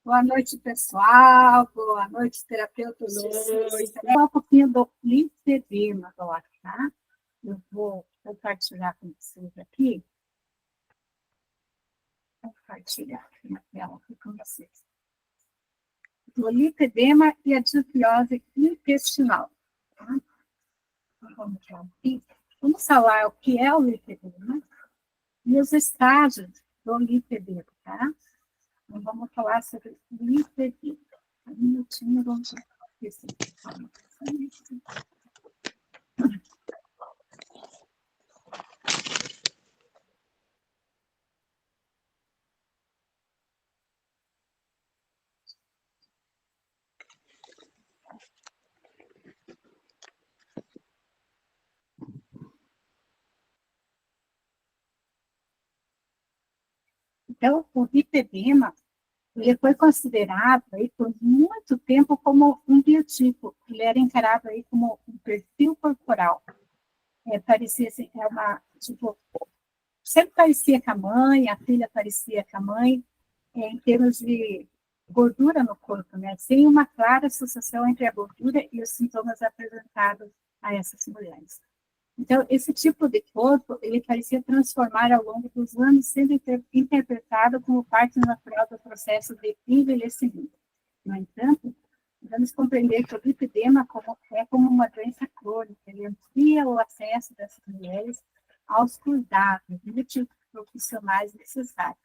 Boa noite, pessoal. Boa noite, terapeutas. Boa noite. Vou falar um pouquinho do linfedema agora, tá? Eu vou compartilhar com vocês aqui. Vou compartilhar aqui na tela aqui com vocês. O linfedema e a disbiose intestinal. Tá? Então, vamos falar o que é o linfedema e os estágios do linfedema, tá? Então, vamos falar sobre linfedema. Um minutinho, vamos ver se então, o linfedema, ele foi considerado aí por muito tempo como um biotipo. Ele era encarado aí como um perfil corporal. Parecia assim, tipo, sempre parecia com a mãe, a filha parecia com a mãe, em termos de gordura no corpo, né? Sem uma clara associação entre a gordura e os sintomas apresentados a essas mulheres. Então, esse tipo de corpo, ele parecia transformar ao longo dos anos, sendo interpretado como parte natural do processo de envelhecimento. No entanto, vamos compreender que o lipedema é como uma doença crônica, ele amplia o acesso dessas mulheres aos cuidados multiprofissionais necessários.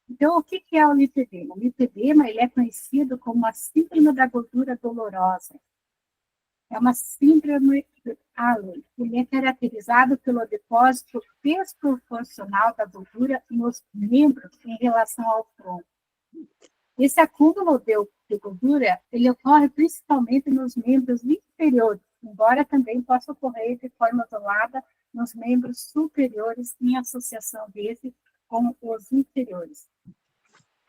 Então, o que é o lipedema? O lipedema ele é conhecido como a síndrome da gordura dolorosa. É uma síndrome de Halley. Ele é caracterizado pelo depósito desproporcional da gordura nos membros em relação ao tronco. Esse acúmulo de gordura, ele ocorre principalmente nos membros inferiores, embora também possa ocorrer de forma isolada nos membros superiores em associação desse com os inferiores.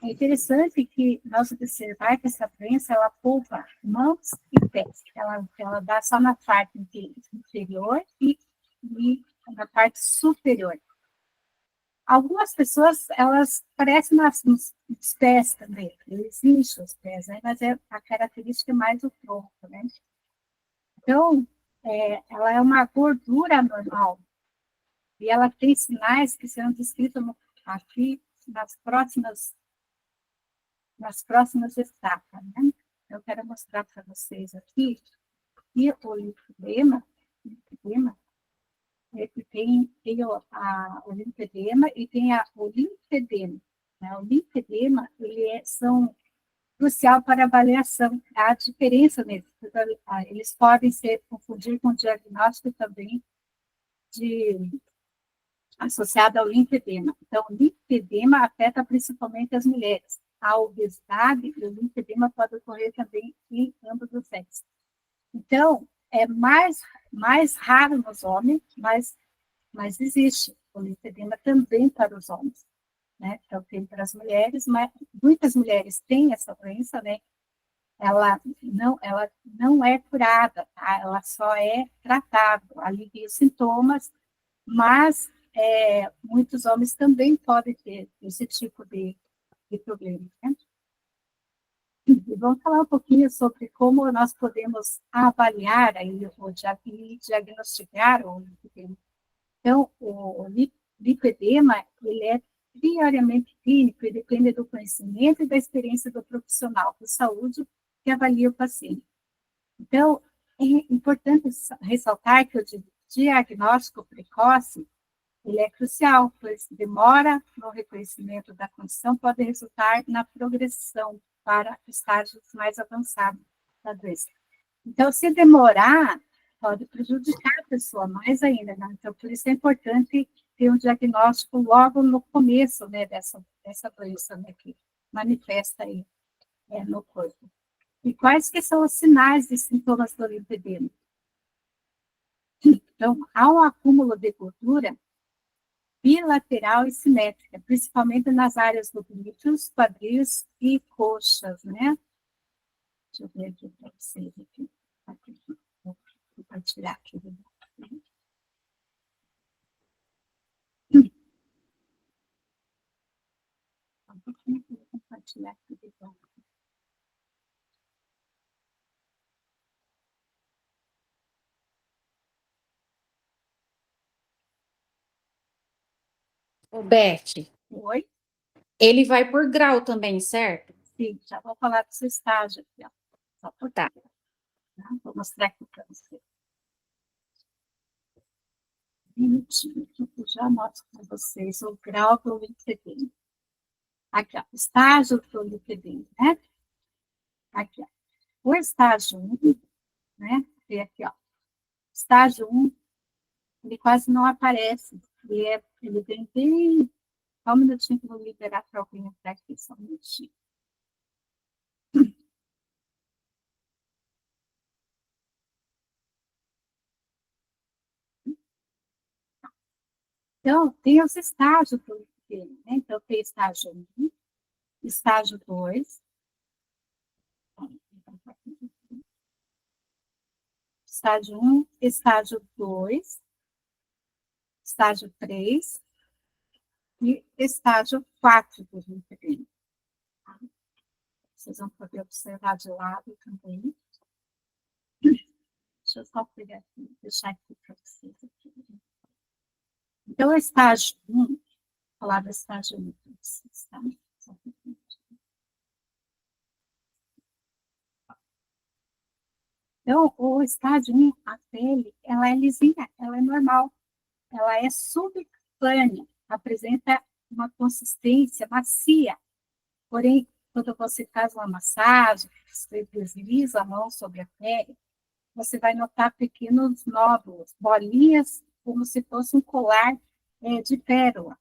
É interessante que nós observar que essa doença, ela poupa mãos e pés. Ela dá só na parte inferior e na parte superior. Algumas pessoas, elas parecem nos pés também. Eles incham os pés, né? Mas a característica é mais o tronco, né? Então, ela é uma gordura normal. E ela tem sinais que serão descritos aqui nas próximas etapas, né? Eu quero mostrar para vocês aqui que o linfedema ele tem o linfedema e tem o linfedema. Né? O linfedema, são crucial para a avaliação, a diferença neles. Eles podem ser confundidos com o diagnóstico também associado ao linfedema. Então, o linfedema afeta principalmente as mulheres. A obesidade e o linfedema pode ocorrer também em ambos os sexos. Então, é mais raro nos homens, mas existe o linfedema também para os homens. Né? Então, tem para as mulheres, mas muitas mulheres têm essa doença, né? Ela não é curada, tá? Ela só é tratada, alivia os sintomas, mas muitos homens também podem ter esse tipo de problema. Né? E vamos falar um pouquinho sobre como nós podemos avaliar aí, e diagnosticar o lipedema. Então, o lipedema, ele é prioritariamente clínico e depende do conhecimento e da experiência do profissional de saúde que avalia o paciente. Então, é importante ressaltar que o diagnóstico precoce ele é crucial, pois demora no reconhecimento da condição pode resultar na progressão para estágios mais avançados da doença. Então, se demorar, pode prejudicar a pessoa mais ainda, né? Então, por isso é importante ter um diagnóstico logo no começo, né, dessa doença, né, que manifesta aí no corpo. E quais que são os sinais e sintomas do lipedema? Então, há um acúmulo de gordura bilateral e simétrica, principalmente nas áreas do glúteos, quadris e coxas, né? Deixa eu ver aqui para vocês. Aqui. Vou compartilhar aqui. pouquinho para compartilhar aqui de volta. Ô, Beth, Oi? ele vai por grau também, certo? Sim, já vou falar do seu estágio aqui, ó. Só por Tá. tá? Vou mostrar aqui para você. Minutinho, que eu já mostro para vocês o grau do LinkedIn. Aqui, ó, estágio do LinkedIn, né? Aqui, ó. O estágio 1, né? Tem aqui, ó. Estágio 1, ele quase não aparece. Ele vem bem. Só um minutinho que eu vou liberar para alguém entrar aqui, só um minutinho. Então, tem os estágios do LinkedIn, né? Então, tem estágio 1, estágio 2, estágio 1, estágio 2, estágio 3 e estágio 4 do LinkedIn. Vocês vão poder observar de lado também. Deixa eu só pegar aqui, deixar aqui para vocês. Aqui. Então, o estágio 1, vou falar do estágio 1 para vocês, tá? Então, o estágio 1, a pele, ela é lisinha, ela é normal, ela é subcutânea, apresenta uma consistência macia. Porém, quando você faz uma massagem, você desliza a mão sobre a pele, você vai notar pequenos nódulos, bolinhas, como se fosse um colar de pérola.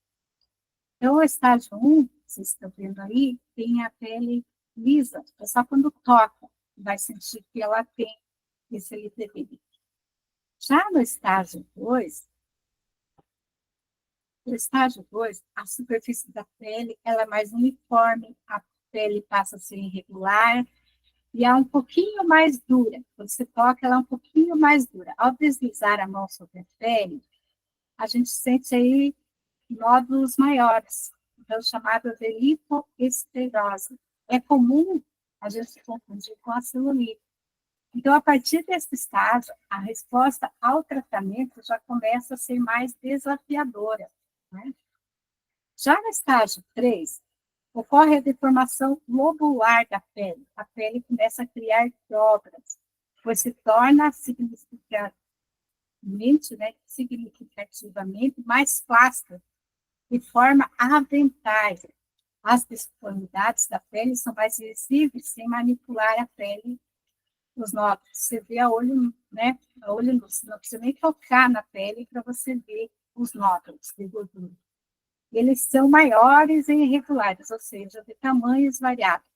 Então, o estágio 1, vocês estão vendo aí, tem a pele lisa, é só quando toca, vai sentir que ela tem esse LTB. Já no estágio 2, no estágio 2, a superfície da pele ela é mais uniforme, a pele passa a ser irregular e é um pouquinho mais dura. Quando você toca, ela é um pouquinho mais dura. Ao deslizar a mão sobre a pele, a gente sente aí nódulos maiores, então chamados de lipoesclerose. É comum a gente se confundir com a celulite. Então, a partir desse estágio, a resposta ao tratamento já começa a ser mais desafiadora. Né? Já no estágio 3, ocorre a deformação lobular da pele. A pele começa a criar dobras, pois se torna significativamente mais plástica e forma aventais. As deformidades da pele são mais visíveis sem manipular a pele, os nódulos. Você vê a olho, né? A olho nu, não precisa nem tocar na pele para você ver os nódulos de gordura. Eles são maiores e irregulares, ou seja, de tamanhos variados.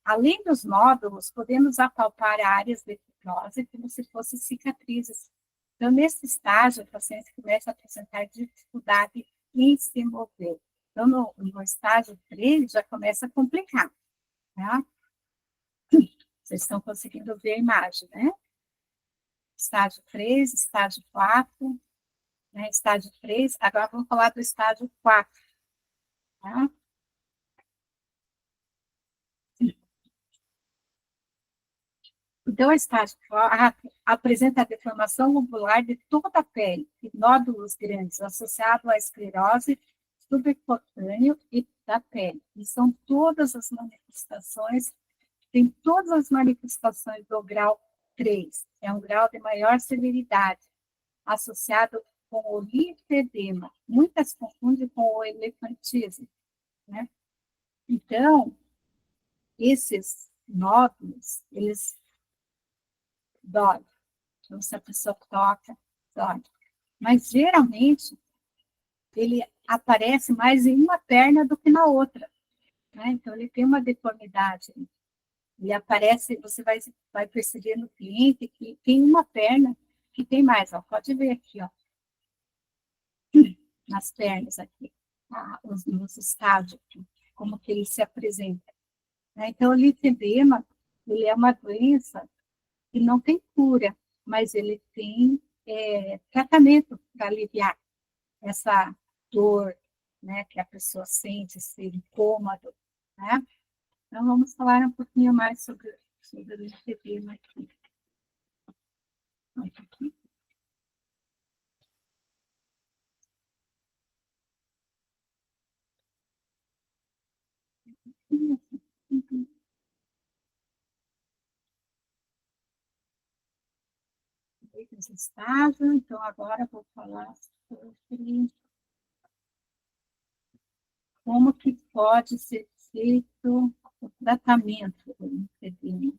Além dos nódulos, podemos apalpar áreas de fibrose como se fossem cicatrizes. Então, nesse estágio, o paciente começa a apresentar dificuldade em se mover. Então, no estágio 3, já começa a complicar. Tá? Vocês estão conseguindo ver a imagem, né? Estágio 3, estágio 4, né? Estágio 3. Agora vamos falar do estágio 4. Tá? Então, a estágio 4 apresenta a deformação lobular de toda a pele e nódulos grandes associados à esclerose subcutânea e da pele. E são todas as manifestações, tem todas as manifestações do grau 3. É um grau de maior severidade, associado com o linfedema. Muitas confundem com o elefantismo, né? Então, esses nódulos, eles dói. Então, se a pessoa toca, dói. Mas, geralmente, ele aparece mais em uma perna do que na outra. Né? Então, ele tem uma deformidade. Ele aparece, você vai perceber no cliente que tem uma perna que tem mais. Ó. Pode ver aqui, ó, nas pernas aqui, nos estádios, como que ele se apresenta. Né? Então, o linfedema, ele é uma doença que não tem cura, mas ele tem tratamento para aliviar essa dor, né, que a pessoa sente, esse incômodo. né? Então, vamos falar um pouquinho mais sobre o linfedema aqui. Aqui. Esse estágio, então agora vou falar sobre como que pode ser feito o tratamento do linfedema.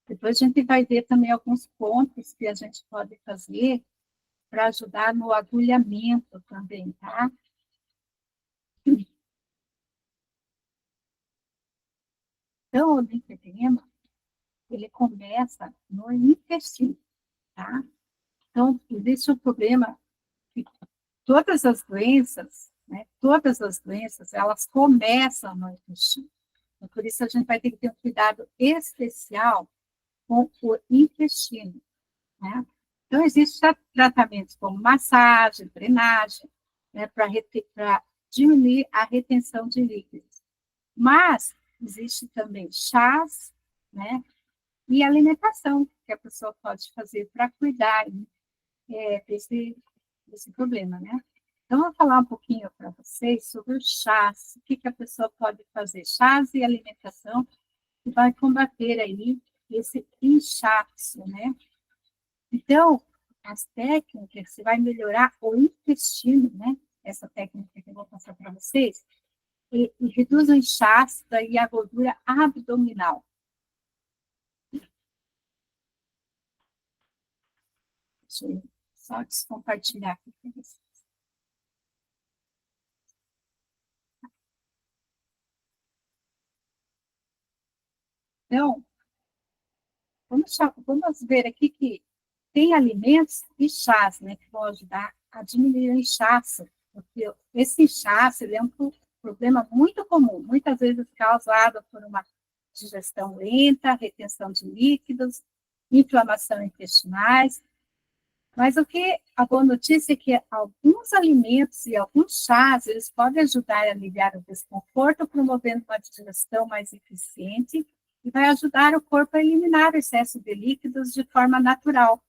Depois a gente vai ver também alguns pontos que a gente pode fazer para ajudar no agulhamento também, tá? Então, o linfedema, ele começa no intestino, tá? Então, existe um problema que todas as doenças, né, todas as doenças, elas começam no intestino. Então, por isso, a gente vai ter que ter um cuidado especial com o intestino, né? Então, existem tratamentos como massagem, drenagem, né, para diminuir a retenção de líquidos. Mas existe também chás, né, e alimentação que a pessoa pode fazer para cuidar desse problema, né? Então, eu vou falar um pouquinho para vocês sobre o chás, o que a pessoa pode fazer, chás e alimentação, que vai combater aí esse inchaço, né? Então, as técnicas, você vai melhorar o intestino, né? Essa técnica que eu vou passar para vocês, e reduz o inchaço e a gordura abdominal. Deixa eu só descompartilhar aqui com vocês. Então, vamos ver aqui que tem alimentos e chás, né, que vão ajudar a diminuir o inchaço, porque esse inchaço ele é um problema muito comum, muitas vezes causado por uma digestão lenta, retenção de líquidos, inflamação intestinais. Mas o que a boa notícia é que alguns alimentos e alguns chás, eles podem ajudar a aliviar o desconforto, promovendo uma digestão mais eficiente e vai ajudar o corpo a eliminar o excesso de líquidos de forma natural.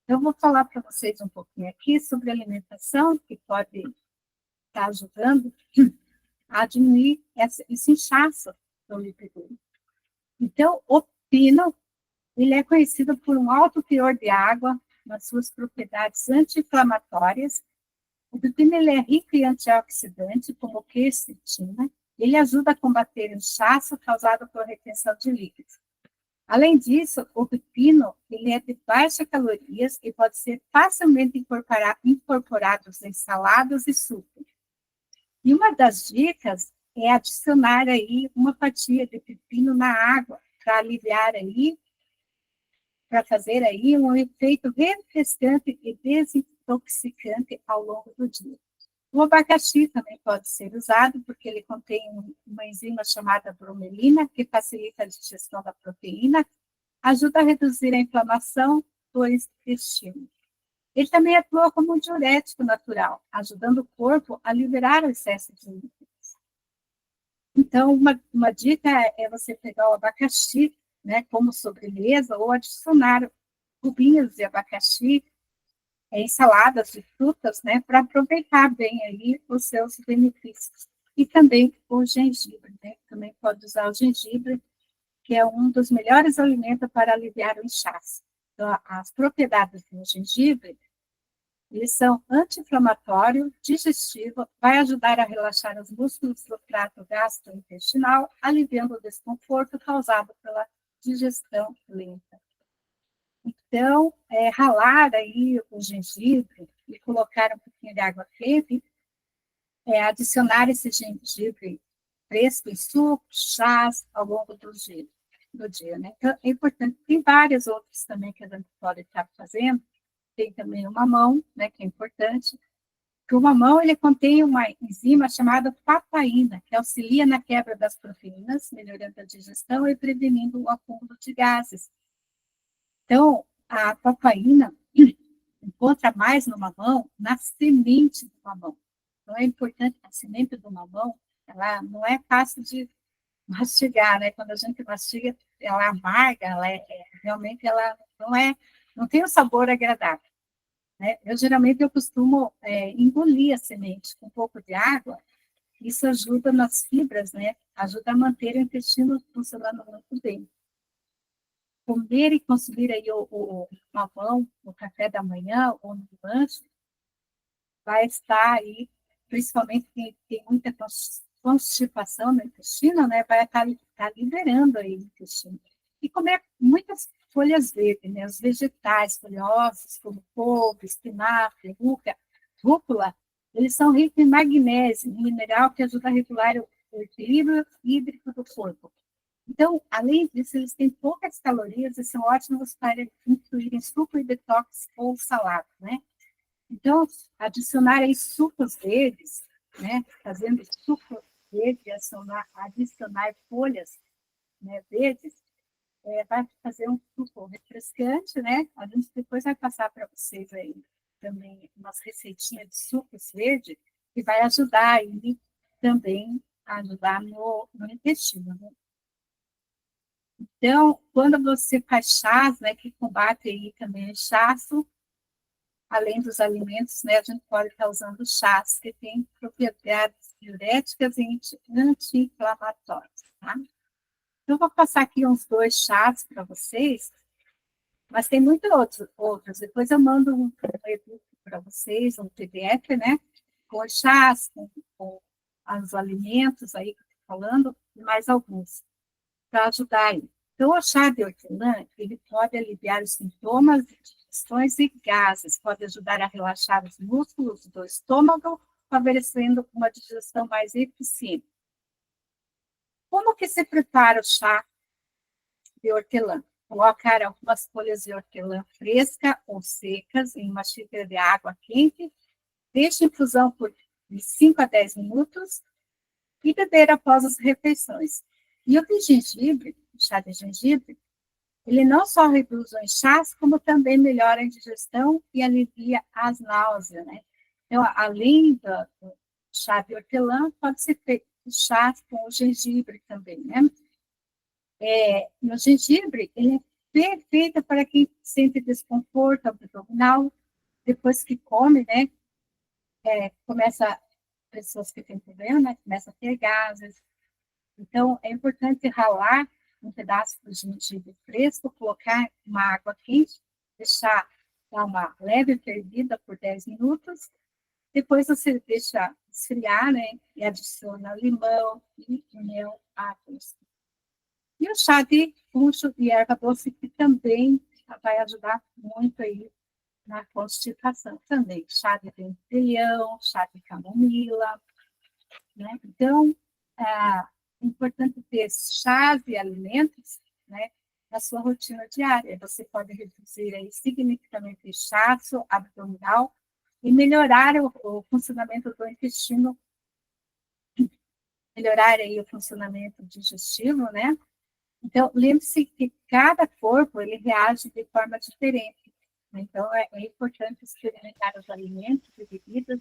Eu vou falar para vocês um pouquinho aqui sobre alimentação, que pode estar ajudando a diminuir esse inchaço do lipidema. Então, o pino, ele é conhecido por um alto teor de água, nas suas propriedades anti-inflamatórias. O pepino ele é rico em antioxidantes, como quercetina. Ele ajuda a combater o inchaço causado por retenção de líquidos. Além disso, o pepino ele é de baixa calorias e pode ser facilmente incorporado em saladas e sucos. E uma das dicas é adicionar aí uma fatia de pepino na água para aliviar aí, para fazer aí um efeito refrescante e desintoxicante ao longo do dia. O abacaxi também pode ser usado, porque ele contém uma enzima chamada bromelina, que facilita a digestão da proteína, ajuda a reduzir a inflamação do intestino. Ele também atua como um diurético natural, ajudando o corpo a liberar o excesso de líquidos. Então, uma dica é você pegar o abacaxi, né, como sobremesa, ou adicionar cubinhos de abacaxi em saladas de frutas, né, para aproveitar bem aí os seus benefícios. E também o gengibre, né, também pode usar o gengibre, que é um dos melhores alimentos para aliviar o inchaço. Então, as propriedades do gengibre, eles são anti-inflamatório, digestivo, vai ajudar a relaxar os músculos do trato gastrointestinal, aliviando o desconforto causado pela digestão lenta. Então, ralar aí o gengibre e colocar um pouquinho de água quente, adicionar esse gengibre fresco em suco, chás ao longo do dia, né? Então, é importante. Tem vários outros também que a gente pode estar fazendo. Tem também o mamão, né, que é importante. O mamão, ele contém uma enzima chamada papaína, que auxilia na quebra das proteínas, melhorando a digestão e prevenindo o acúmulo de gases. Então, a papaína encontra mais no mamão, na semente do mamão. Então, é importante, a semente do mamão, ela não é fácil de mastigar, né? Quando a gente mastiga, ela é amarga, realmente ela não tem um sabor agradável, né? Eu costumo engolir a semente com um pouco de água. Isso ajuda nas fibras, né? Ajuda a manter o intestino funcionando muito bem. Comer e consumir aí o mamão no café da manhã ou no lanche vai estar aí, principalmente quem tem muita constipação no intestino, né? Vai estar liberando aí o intestino. E comer muitas folhas verdes, né? Os vegetais folhosos, como couve, espinafre, rúcula, eles são ricos em magnésio, um mineral que ajuda a regular o equilíbrio hídrico do corpo. Então, além disso, eles têm poucas calorias e são ótimos para incluir em suco e detox ou salada, né? Então, adicionar aí sucos verdes, né? Fazendo suco verde, adicionar folhas, né, verdes, vai fazer um suco refrescante, né? A gente depois vai passar para vocês aí também umas receitinhas de sucos verdes que vai ajudar aí também a ajudar no intestino, né? Então, quando você faz chás, né, que combate aí também o inchaço, além dos alimentos, né, a gente pode estar usando chás que têm propriedades diuréticas e anti-inflamatórias, tá? Então, eu vou passar aqui uns 2 chás para vocês, mas tem muitos outros. Depois eu mando um e-book para vocês, um PDF, né, com os chás, com os alimentos aí que eu estou falando, e mais alguns, para ajudar aí. Então, o chá de hortelã, ele pode aliviar os sintomas de digestões e gases, pode ajudar a relaxar os músculos do estômago, favorecendo uma digestão mais eficiente. Como que se prepara o chá de hortelã? Colocar algumas folhas de hortelã fresca ou secas em uma xícara de água quente, deixe em infusão por de 5 a 10 minutos e beber após as refeições. E o de gengibre, o chá de gengibre, ele não só reduz o inchaço, como também melhora a digestão e alivia as náuseas, né? Então, além do chá de hortelã, pode ser feito chá com o gengibre também, né? No gengibre, ele é perfeito para quem sente desconforto abdominal, depois que come, né? Pessoas que têm problema, né? Começa a ter gases. Então, é importante ralar um pedaço de gengibre fresco, colocar uma água quente, deixar dar uma leve fervida por 10 minutos, depois você deixa esfriar, né? E adiciona limão e mel a gosto. E o chá de funcho de erva doce, que também vai ajudar muito aí na constipação também. Chá de dentelhão, chá de camomila, né? Então, é importante ter chás e alimentos, né, na sua rotina diária. Você pode reduzir aí significativamente o inchaço abdominal e melhorar o funcionamento do intestino, melhorar aí o funcionamento digestivo, né? Então, lembre-se que cada corpo ele reage de forma diferente. Então, é importante experimentar os alimentos e bebidas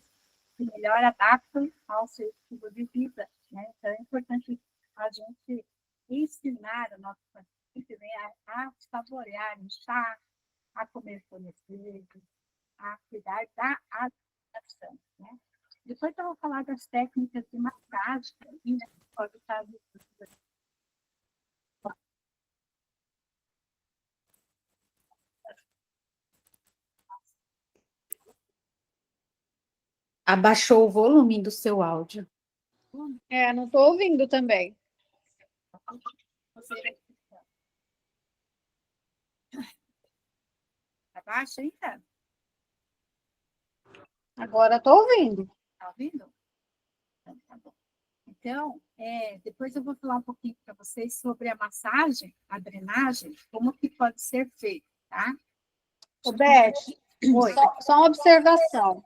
que melhor adaptam ao seu estilo de vida, né? Então, é importante a gente ensinar o nosso paciente, né, a saborear o chá, a comer folhas verdes, a cuidar da alimentação, né? Depois eu vou falar das técnicas de massagem, né, que pode estar Abaixou o volume do seu áudio. Não estou ouvindo também. Abaixa ainda? Agora estou ouvindo. Está ouvindo? Então, tá bom. Então, depois eu vou falar um pouquinho para vocês sobre a massagem, a drenagem, como que pode ser feito, tá? O Beth, só uma observação.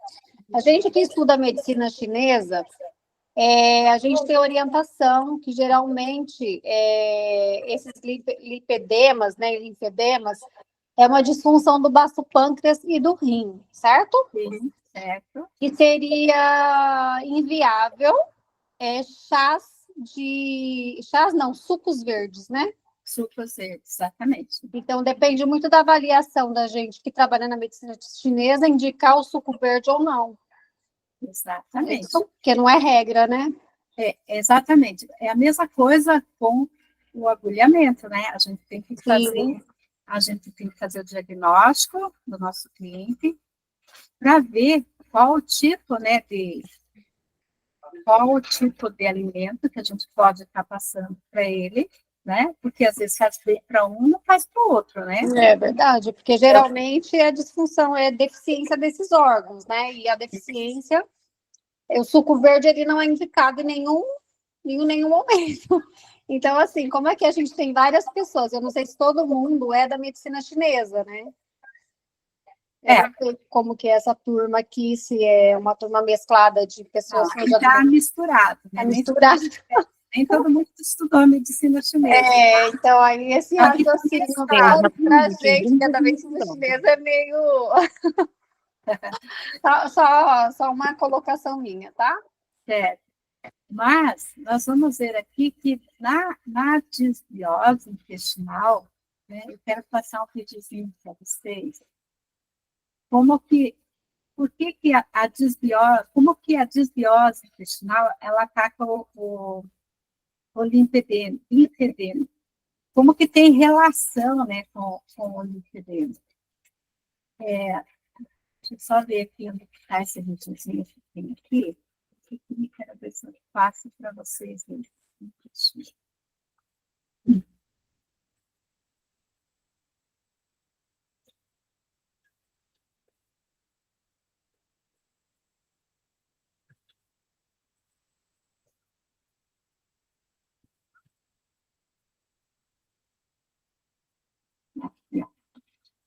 A gente que estuda medicina chinesa, a gente tem orientação que geralmente esses lipedemas, né, linfedemas, é uma disfunção do baço pâncreas e do rim, certo? Sim, certo. Que seria inviável sucos verdes, né? Sucos verdes, exatamente. Então, depende muito da avaliação da gente que trabalha na medicina chinesa, indicar o suco verde ou não. Exatamente. Porque não é regra, né? Exatamente. É a mesma coisa com o agulhamento, né? A gente tem que fazer o diagnóstico do nosso cliente para ver qual o tipo, né, qual o tipo de alimento que a gente pode estar passando para ele, né? Porque às vezes faz bem para um, não faz para o outro, né? É verdade, porque geralmente é disfunção, é deficiência desses órgãos, né? E a deficiência, o suco verde ele não é indicado em nenhum momento. Então, assim, como é que a gente tem várias pessoas? Eu não sei se todo mundo é da medicina chinesa, né? Eu não sei como que é essa turma aqui, se é uma turma mesclada de pessoas que já está misturado, né? Tá misturado. Nem todo mundo estudou medicina chinesa. Então aí esse raciocínio para a gente que é da medicina chinesa é meio só uma colocação minha, tá? Certo. Mas nós vamos ver aqui que na disbiose intestinal, né, eu quero passar um videozinho para vocês, por que a disbiose, como que a disbiose intestinal, ela ataca o linfedema, como que tem relação, né, com o linfedema. Deixa eu só ver aqui onde está esse videozinho que tem aqui. Eu quero ver se eu faço para vocês verem.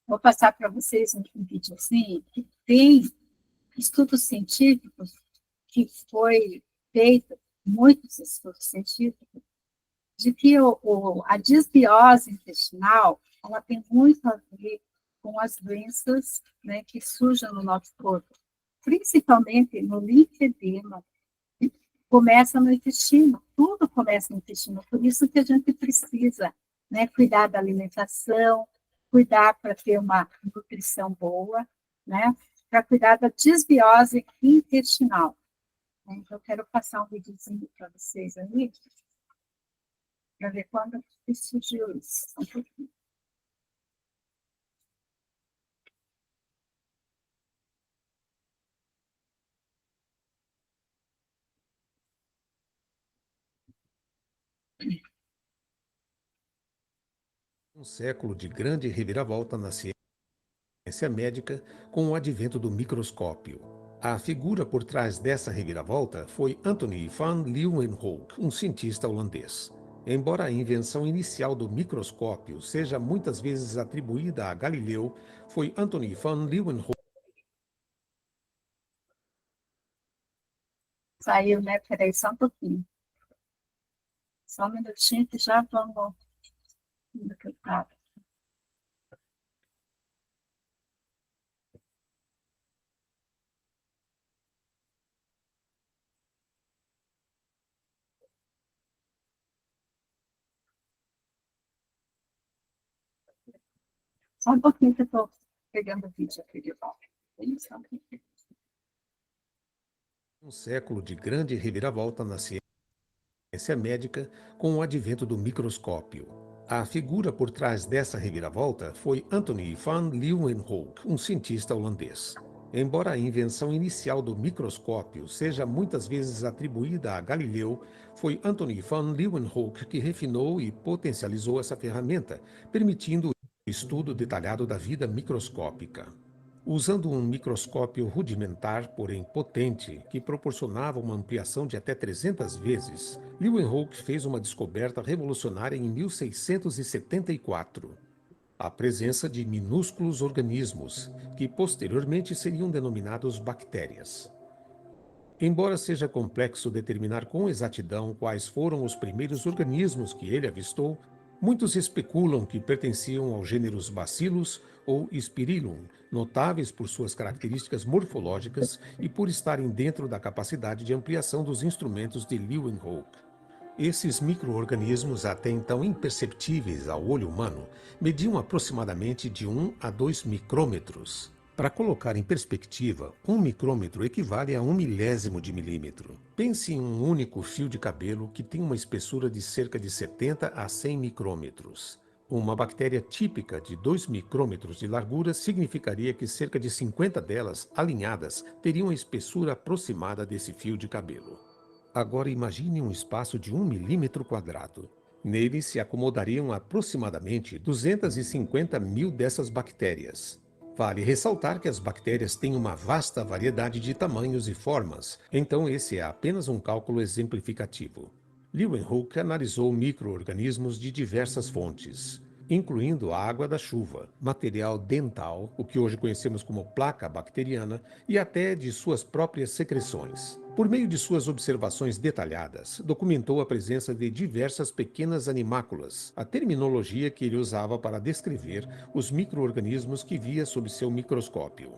Vou passar para vocês um videozinho que tem estudos científicos que foi feito, muitos estudos científicos, de que a disbiose intestinal ela tem muito a ver com as doenças, né, que surgem no nosso corpo, principalmente no linfedema, que começa no intestino, tudo começa no intestino, por isso que a gente precisa, né, cuidar da alimentação, cuidar para ter uma nutrição boa, né, para cuidar da disbiose intestinal. Então, eu quero passar um videozinho para vocês aí, para ver quando surgiu isso. Um pouquinho. Um século de grande reviravolta na ciência médica com o advento do microscópio. A figura por trás dessa reviravolta foi Anthony van Leeuwenhoek, um cientista holandês. Embora a invenção inicial do microscópio seja muitas vezes atribuída a Galileu, foi Anthony van Leeuwenhoek. Saiu, né? Peraí, só um pouquinho. Só um minutinho que já vamos. Só um pouquinho que eu estou pegando o vídeo aqui de volta. Um século de grande reviravolta na ciência médica com o advento do microscópio. A figura por trás dessa reviravolta foi Anthony van Leeuwenhoek, um cientista holandês. Embora a invenção inicial do microscópio seja muitas vezes atribuída a Galileu, foi Anthony van Leeuwenhoek que refinou e potencializou essa ferramenta, permitindo o estudo detalhado da vida microscópica. Usando um microscópio rudimentar, porém potente, que proporcionava uma ampliação de até 300 vezes, Leeuwenhoek fez uma descoberta revolucionária em 1674. A presença de minúsculos organismos, que posteriormente seriam denominados bactérias. Embora seja complexo determinar com exatidão quais foram os primeiros organismos que ele avistou, Muitos especulam que pertenciam aos gêneros Bacillus ou Spirillum, notáveis por suas características morfológicas e por estarem dentro da capacidade de ampliação dos instrumentos de Leeuwenhoek. Esses micro-organismos, até então imperceptíveis ao olho humano, mediam aproximadamente de 1 a 2 micrômetros. Para colocar em perspectiva, 1 micrômetro equivale a 1 milésimo de milímetro. Pense em um único fio de cabelo que tem uma espessura de cerca de 70 a 100 micrômetros. Uma bactéria típica de 2 micrômetros de largura significaria que cerca de 50 delas, alinhadas, teriam a espessura aproximada desse fio de cabelo. Agora imagine um espaço de 1 milímetro quadrado. Nele se acomodariam aproximadamente 250 mil dessas bactérias. Vale ressaltar que as bactérias têm uma vasta variedade de tamanhos e formas, então esse é apenas um cálculo exemplificativo. Leeuwenhoek analisou micro-organismos de diversas fontes, incluindo a água da chuva, material dental, o que hoje conhecemos como placa bacteriana, e até de suas próprias secreções. Por meio de suas observações detalhadas, documentou a presença de diversas pequenas animáculas, a terminologia que ele usava para descrever os micro-organismos que via sob seu microscópio.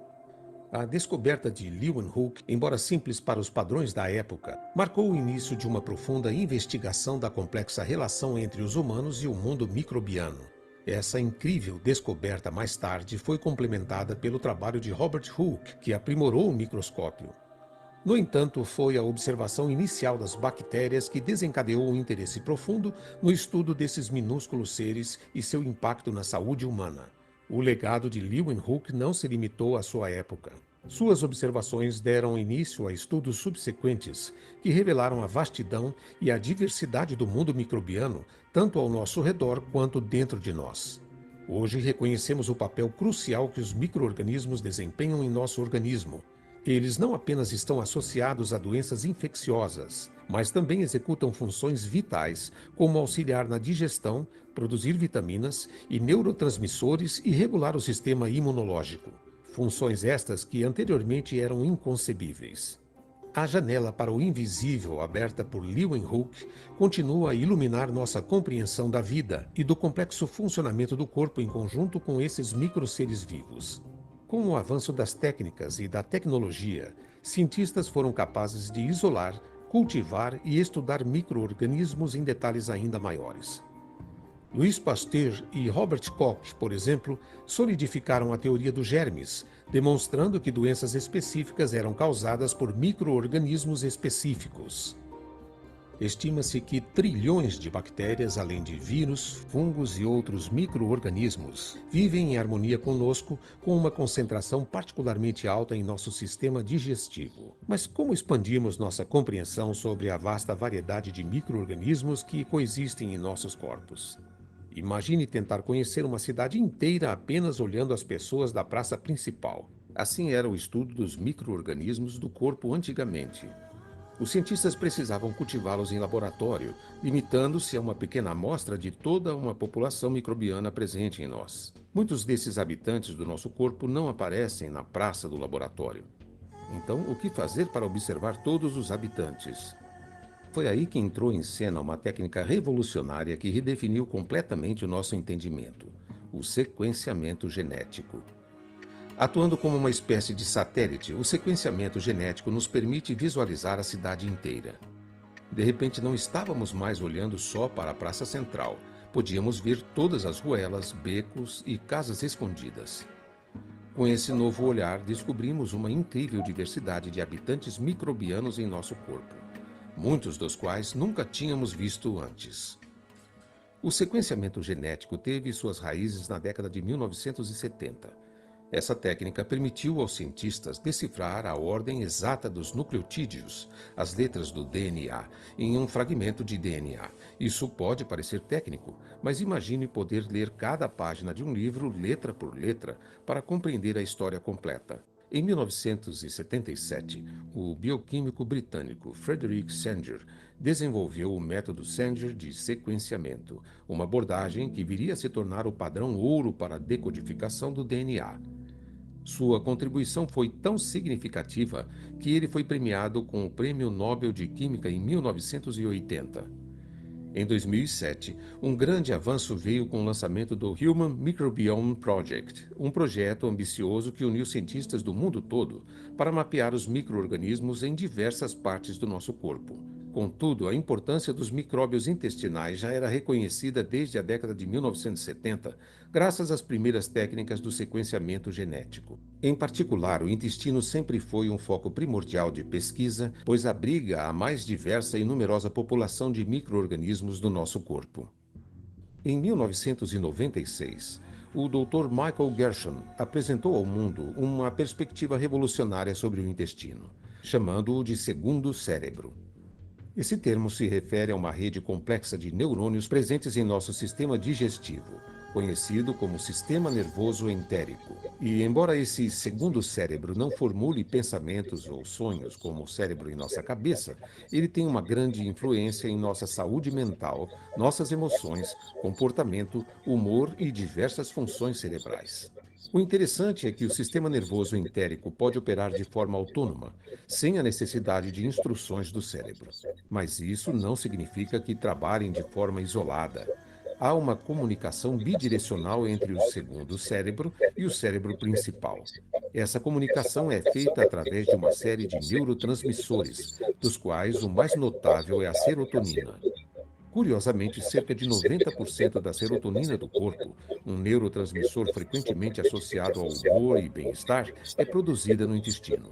A descoberta de Leeuwenhoek, embora simples para os padrões da época, marcou o início de uma profunda investigação da complexa relação entre os humanos e o mundo microbiano. Essa incrível descoberta mais tarde foi complementada pelo trabalho de Robert Hooke, que aprimorou o microscópio. No entanto, foi a observação inicial das bactérias que desencadeou um interesse profundo no estudo desses minúsculos seres e seu impacto na saúde humana. O legado de Leeuwenhoek não se limitou à sua época. Suas observações deram início a estudos subsequentes que revelaram a vastidão e a diversidade do mundo microbiano, tanto ao nosso redor quanto dentro de nós. Hoje reconhecemos o papel crucial que os micro-organismos desempenham em nosso organismo. Eles não apenas estão associados a doenças infecciosas, mas também executam funções vitais, como auxiliar na digestão, produzir vitaminas e neurotransmissores e regular o sistema imunológico. Funções estas que anteriormente eram inconcebíveis. A janela para o invisível aberta por Leeuwenhoek continua a iluminar nossa compreensão da vida e do complexo funcionamento do corpo em conjunto com esses microseres vivos. Com o avanço das técnicas e da tecnologia, cientistas foram capazes de isolar, cultivar e estudar micro-organismos em detalhes ainda maiores. Louis Pasteur e Robert Koch, por exemplo, solidificaram a teoria dos germes, demonstrando que doenças específicas eram causadas por micro-organismos específicos. Estima-se que trilhões de bactérias, além de vírus, fungos e outros micro-organismos, vivem em harmonia conosco com uma concentração particularmente alta em nosso sistema digestivo. Mas como expandimos nossa compreensão sobre a vasta variedade de micro-organismos que coexistem em nossos corpos? Imagine tentar conhecer uma cidade inteira apenas olhando as pessoas da praça principal. Assim era o estudo dos micro-organismos do corpo antigamente. Os cientistas precisavam cultivá-los em laboratório, limitando-se a uma pequena amostra de toda uma população microbiana presente em nós. Muitos desses habitantes do nosso corpo não aparecem na praça do laboratório. Então, o que fazer para observar todos os habitantes? Foi aí que entrou em cena uma técnica revolucionária que redefiniu completamente o nosso entendimento: o sequenciamento genético. Atuando como uma espécie de satélite, o sequenciamento genético nos permite visualizar a cidade inteira. De repente, não estávamos mais olhando só para a praça central. Podíamos ver todas as ruelas, becos e casas escondidas. Com esse novo olhar, descobrimos uma incrível diversidade de habitantes microbianos em nosso corpo, muitos dos quais nunca tínhamos visto antes. O sequenciamento genético teve suas raízes na década de 1970. Essa técnica permitiu aos cientistas decifrar a ordem exata dos nucleotídeos, as letras do DNA, em um fragmento de DNA. Isso pode parecer técnico, mas imagine poder ler cada página de um livro letra por letra para compreender a história completa. Em 1977, o bioquímico britânico Frederick Sanger desenvolveu o método Sanger de sequenciamento, uma abordagem que viria a se tornar o padrão ouro para a decodificação do DNA. Sua contribuição foi tão significativa que ele foi premiado com o Prêmio Nobel de Química em 1980. Em 2007, um grande avanço veio com o lançamento do Human Microbiome Project, um projeto ambicioso que uniu cientistas do mundo todo para mapear os micro-organismos em diversas partes do nosso corpo. Contudo, a importância dos micróbios intestinais já era reconhecida desde a década de 1970, graças às primeiras técnicas do sequenciamento genético. Em particular, o intestino sempre foi um foco primordial de pesquisa, pois abriga a mais diversa e numerosa população de micro-organismos do nosso corpo. Em 1996, o Dr. Michael Gershon apresentou ao mundo uma perspectiva revolucionária sobre o intestino, chamando-o de segundo cérebro. Esse termo se refere a uma rede complexa de neurônios presentes em nosso sistema digestivo, conhecido como sistema nervoso entérico. E, embora esse segundo cérebro não formule pensamentos ou sonhos como o cérebro em nossa cabeça, ele tem uma grande influência em nossa saúde mental, nossas emoções, comportamento, humor e diversas funções cerebrais. O interessante é que o sistema nervoso entérico pode operar de forma autônoma, sem a necessidade de instruções do cérebro. Mas isso não significa que trabalhem de forma isolada. Há uma comunicação bidirecional entre o segundo cérebro e o cérebro principal. Essa comunicação é feita através de uma série de neurotransmissores, dos quais o mais notável é a serotonina. Curiosamente, cerca de 90% da serotonina do corpo, um neurotransmissor frequentemente associado ao humor e bem-estar, é produzida no intestino.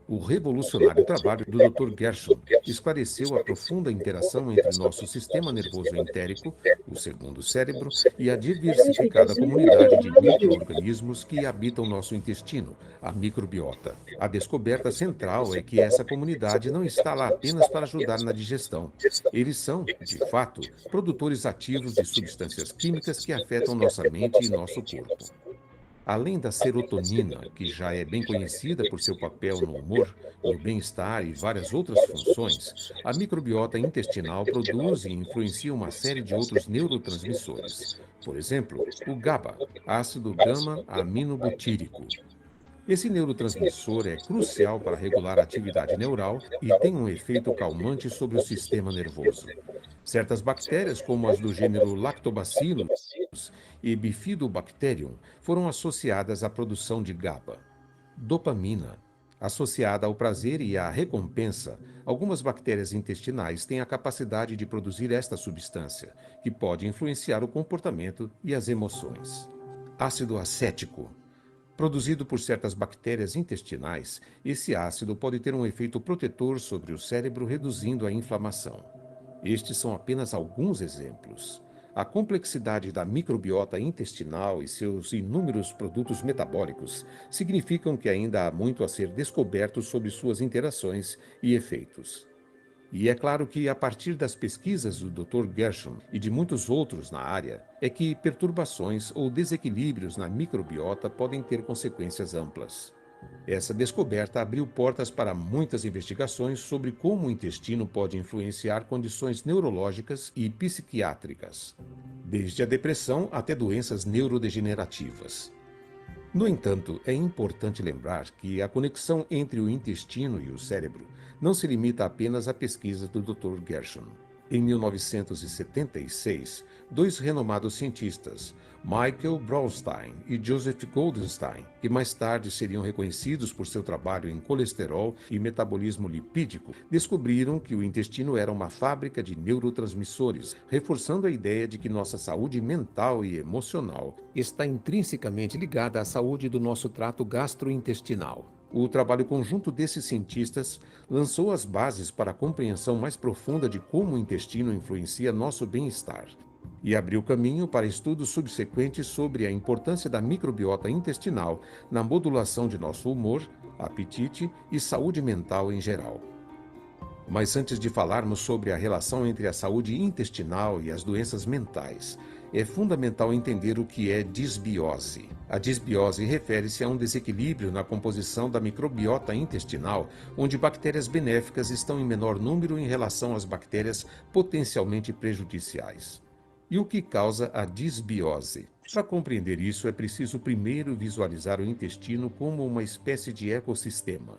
O revolucionário trabalho do Dr. Gershon esclareceu a profunda interação entre nosso sistema nervoso entérico, o segundo cérebro, e a diversificada comunidade de micro-organismos que habitam nosso intestino, a microbiota. A descoberta central é que essa comunidade não está lá apenas para ajudar na digestão. Eles são, de fato, produtores ativos de substâncias químicas que afetam nossa mente e nosso corpo. Além da serotonina, que já é bem conhecida por seu papel no humor, no bem-estar e várias outras funções, a microbiota intestinal produz e influencia uma série de outros neurotransmissores. Por exemplo, o GABA, ácido gama-aminobutírico. Esse neurotransmissor é crucial para regular a atividade neural e tem um efeito calmante sobre o sistema nervoso. Certas bactérias, como as do gênero Lactobacillus e Bifidobacterium, foram associadas à produção de GABA. Dopamina. Associada ao prazer e à recompensa, algumas bactérias intestinais têm a capacidade de produzir esta substância, que pode influenciar o comportamento e as emoções. Ácido acético. Produzido por certas bactérias intestinais, esse ácido pode ter um efeito protetor sobre o cérebro, reduzindo a inflamação. Estes são apenas alguns exemplos. A complexidade da microbiota intestinal e seus inúmeros produtos metabólicos significam que ainda há muito a ser descoberto sobre suas interações e efeitos. E é claro que, a partir das pesquisas do Dr. Gershon e de muitos outros na área, é que perturbações ou desequilíbrios na microbiota podem ter consequências amplas. Essa descoberta abriu portas para muitas investigações sobre como o intestino pode influenciar condições neurológicas e psiquiátricas, desde a depressão até doenças neurodegenerativas. No entanto, é importante lembrar que a conexão entre o intestino e o cérebro não se limita apenas à pesquisa do Dr. Gershon. Em 1976, dois renomados cientistas, Michael Braunstein e Joseph Goldenstein, que mais tarde seriam reconhecidos por seu trabalho em colesterol e metabolismo lipídico, descobriram que o intestino era uma fábrica de neurotransmissores, reforçando a ideia de que nossa saúde mental e emocional está intrinsecamente ligada à saúde do nosso trato gastrointestinal. O trabalho conjunto desses cientistas lançou as bases para a compreensão mais profunda de como o intestino influencia nosso bem-estar e abriu caminho para estudos subsequentes sobre a importância da microbiota intestinal na modulação de nosso humor, apetite e saúde mental em geral. Mas antes de falarmos sobre a relação entre a saúde intestinal e as doenças mentais, é fundamental entender o que é disbiose. A disbiose refere-se a um desequilíbrio na composição da microbiota intestinal, onde bactérias benéficas estão em menor número em relação às bactérias potencialmente prejudiciais. E o que causa a disbiose? Para compreender isso, é preciso primeiro visualizar o intestino como uma espécie de ecossistema.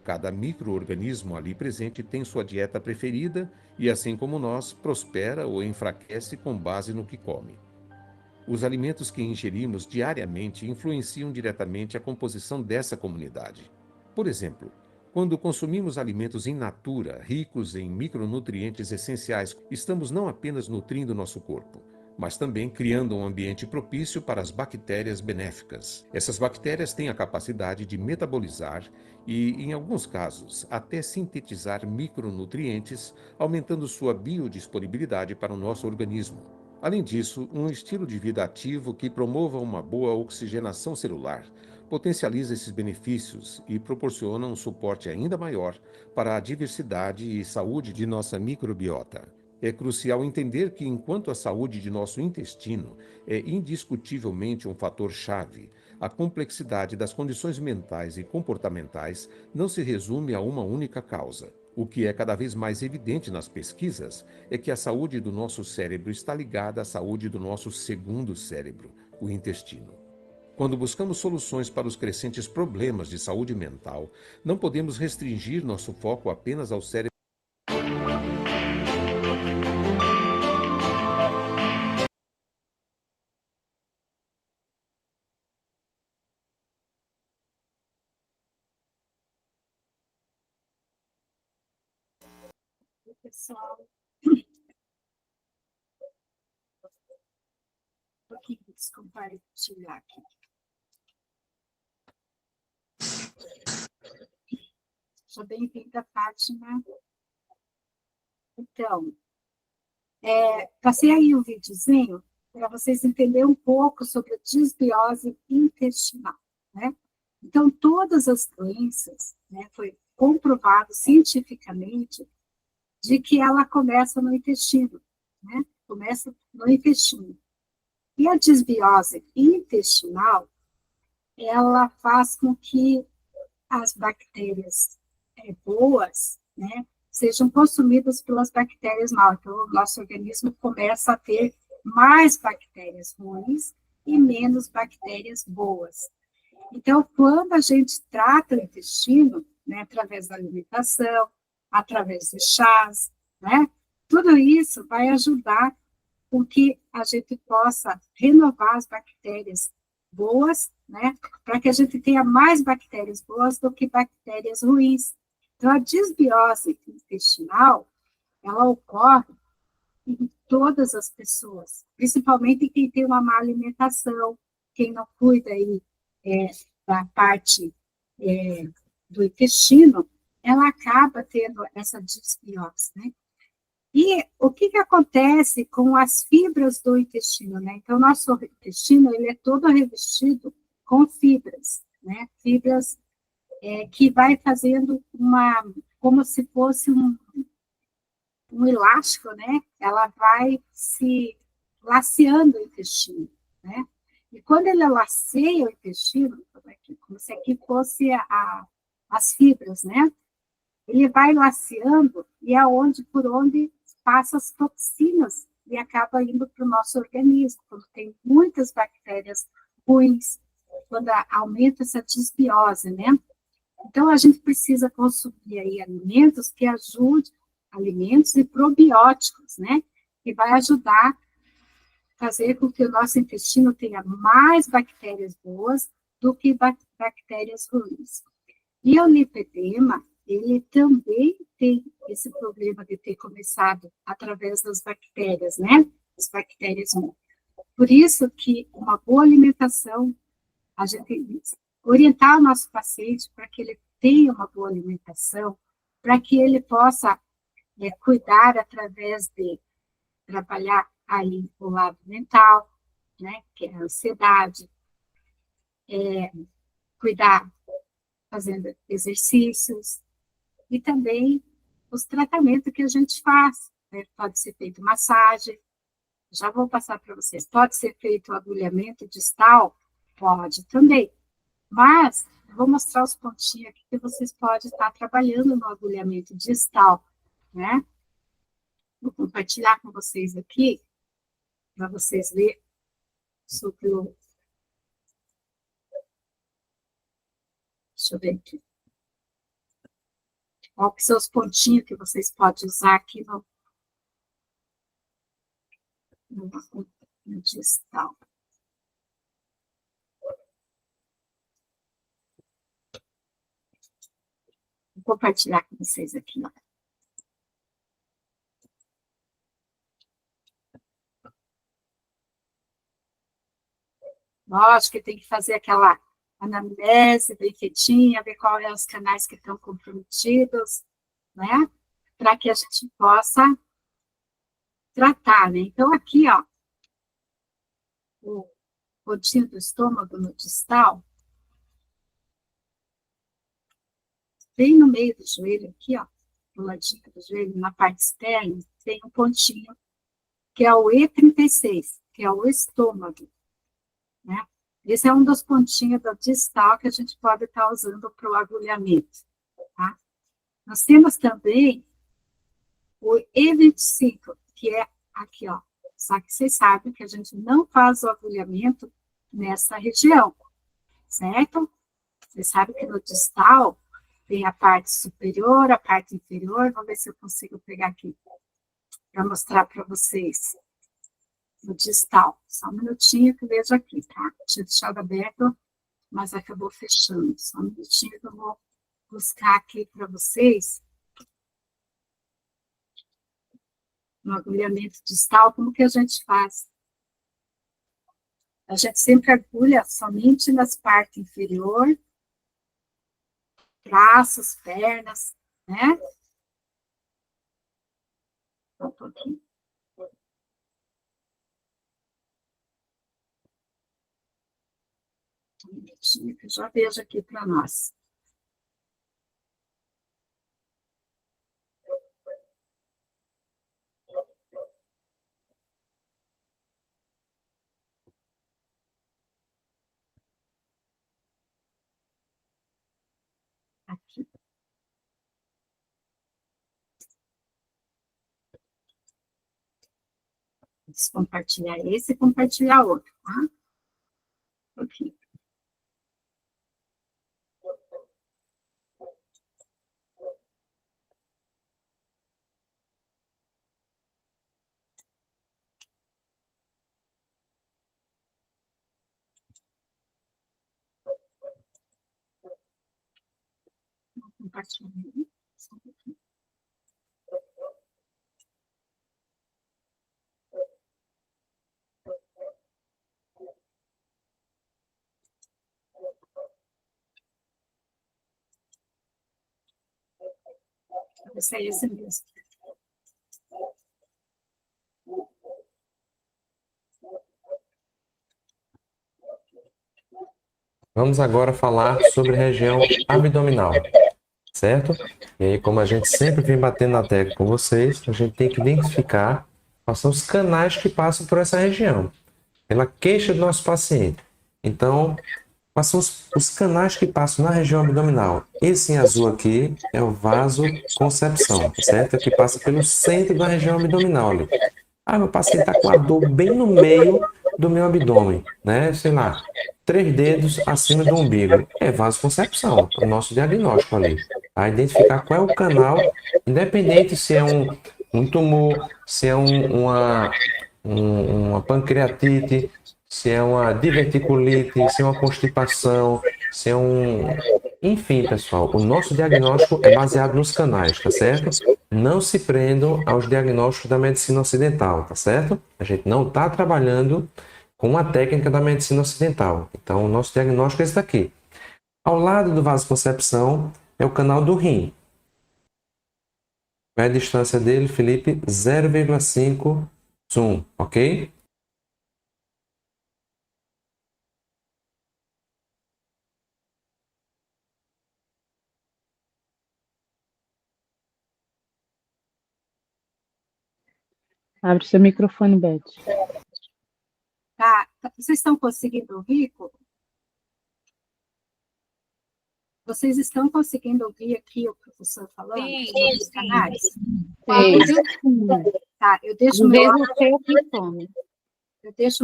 Cada micro-organismo ali presente tem sua dieta preferida e, assim como nós, prospera ou enfraquece com base no que come. Os alimentos que ingerimos diariamente influenciam diretamente a composição dessa comunidade. Por exemplo, quando consumimos alimentos in natura, ricos em micronutrientes essenciais, estamos não apenas nutrindo nosso corpo, mas também criando um ambiente propício para as bactérias benéficas. Essas bactérias têm a capacidade de metabolizar e, em alguns casos, até sintetizar micronutrientes, aumentando sua biodisponibilidade para o nosso organismo. Além disso, um estilo de vida ativo que promova uma boa oxigenação celular potencializa esses benefícios e proporciona um suporte ainda maior para a diversidade e saúde de nossa microbiota. É crucial entender que, enquanto a saúde de nosso intestino é indiscutivelmente um fator-chave, a complexidade das condições mentais e comportamentais não se resume a uma única causa. O que é cada vez mais evidente nas pesquisas é que a saúde do nosso cérebro está ligada à saúde do nosso segundo cérebro, o intestino. Quando buscamos soluções para os crescentes problemas de saúde mental, não podemos restringir nosso foco apenas ao cérebro. Pessoal, um pouquinho de compartilhar aqui. Seja bem-vinda, Fátima. Então, passei aí um videozinho para vocês entenderem um pouco sobre a desbiose intestinal, né? Então, todas as doenças, né, foi comprovado cientificamente de que ela começa no intestino, né? Começa no intestino. E a desbiose intestinal, ela faz com que as bactérias boas, né, sejam consumidas pelas bactérias mal. Então, o nosso organismo começa a ter mais bactérias ruins e menos bactérias boas. Então, quando a gente trata o intestino, né, através da alimentação, através de chás, né, tudo isso vai ajudar com que a gente possa renovar as bactérias boas, né, para que a gente tenha mais bactérias boas do que bactérias ruins. Então, a desbiose intestinal, ela ocorre em todas as pessoas, principalmente quem tem uma má alimentação, quem não cuida aí, da parte do intestino, ela acaba tendo essa desbiose, né? E o que acontece com as fibras do intestino, né? Então, nosso intestino, ele é todo revestido com fibras, né? Fibras que vai fazendo como se fosse um elástico, né? Ela vai se laceando o intestino, né? E quando ele laceia o intestino, como se aqui fosse as fibras, né? Ele vai laceando e é por onde passa as toxinas e acaba indo para o nosso organismo, quando tem muitas bactérias ruins, quando aumenta essa desbiose, né? Então, a gente precisa consumir aí alimentos que ajudem, alimentos e probióticos, né? Que vai ajudar a fazer com que o nosso intestino tenha mais bactérias boas do que bactérias ruins. E o lipedema, ele também tem esse problema de ter começado através das bactérias, né? As bactérias ruins. Por isso que uma boa alimentação, a gente orientar o nosso paciente para que ele tenha uma boa alimentação, para que ele possa cuidar através de trabalhar aí o lado mental, né, que é a ansiedade, cuidar fazendo exercícios, e também os tratamentos que a gente faz, né? Pode ser feito massagem, já vou passar para vocês, pode ser feito agulhamento distal, pode também, mas vou mostrar os pontinhos aqui que vocês podem estar trabalhando no agulhamento distal, né? Vou compartilhar com vocês aqui, para vocês verem sobre o... Deixa eu ver aqui. Qual que são os pontinhos que vocês podem usar aqui no distal. Vou compartilhar com vocês aqui, ó. Lógico que tem que fazer aquela anamnese bem quietinha, ver quais são os canais que estão comprometidos, né? Para que a gente possa tratar, né? Então, aqui, ó, o pontinho do estômago no distal, bem no meio do joelho, aqui, ó, do ladinho do joelho, na parte externa, tem um pontinho, que é o E36, que é o estômago, né? Esse é um dos pontinhos da distal que a gente pode estar usando para o agulhamento, tá? Nós temos também o E25, que é aqui, ó. Só que vocês sabem que a gente não faz o agulhamento nessa região, certo? Vocês sabem que no distal tem a parte superior, a parte inferior. Vamos ver se eu consigo pegar aqui para mostrar para vocês. No distal. Só um minutinho que eu vejo aqui, tá? Tinha deixado aberto, mas acabou fechando. Só um minutinho que eu vou buscar aqui para vocês. No agulhamento distal, como que a gente faz? A gente sempre agulha somente nas partes inferior, braços, pernas, né? Um pouquinho. Um minutinho que eu já vejo aqui para nós. Aqui. Vou compartilhar esse e compartilhar outro, tá? Aqui. Vou compartilhar. Só um pouquinho. Vai ser esse mesmo. Vamos agora falar sobre a região abdominal, certo? E aí, como a gente sempre vem batendo na tecla com vocês, a gente tem que identificar quais são os canais que passam por essa região, pela queixa do nosso paciente. Então, quais são os canais que passam na região abdominal? Esse em azul aqui é o vasoconcepção, certo? É que passa pelo centro da região abdominal ali. Ah, meu paciente está com a dor bem no meio do meu abdômen, né? Sei lá, 3 dedos acima do umbigo. É vasoconcepção, o nosso diagnóstico ali. A identificar qual é o canal, independente se é um tumor, se é uma pancreatite, se é uma diverticulite, se é uma constipação, se é Enfim, pessoal, o nosso diagnóstico é baseado nos canais, tá certo? Não se prendam aos diagnósticos da medicina ocidental, tá certo? A gente não está trabalhando com a técnica da medicina ocidental. Então, o nosso diagnóstico é esse daqui. Ao lado do vasoconcepção é o canal do rim. Qual é a distância dele, Felipe? 0,5 zoom, ok? Abre seu microfone, Beth. Tá, vocês estão conseguindo ouvir? Vocês estão conseguindo ouvir aqui o professor falando sobre os canais? Tá, eu deixo o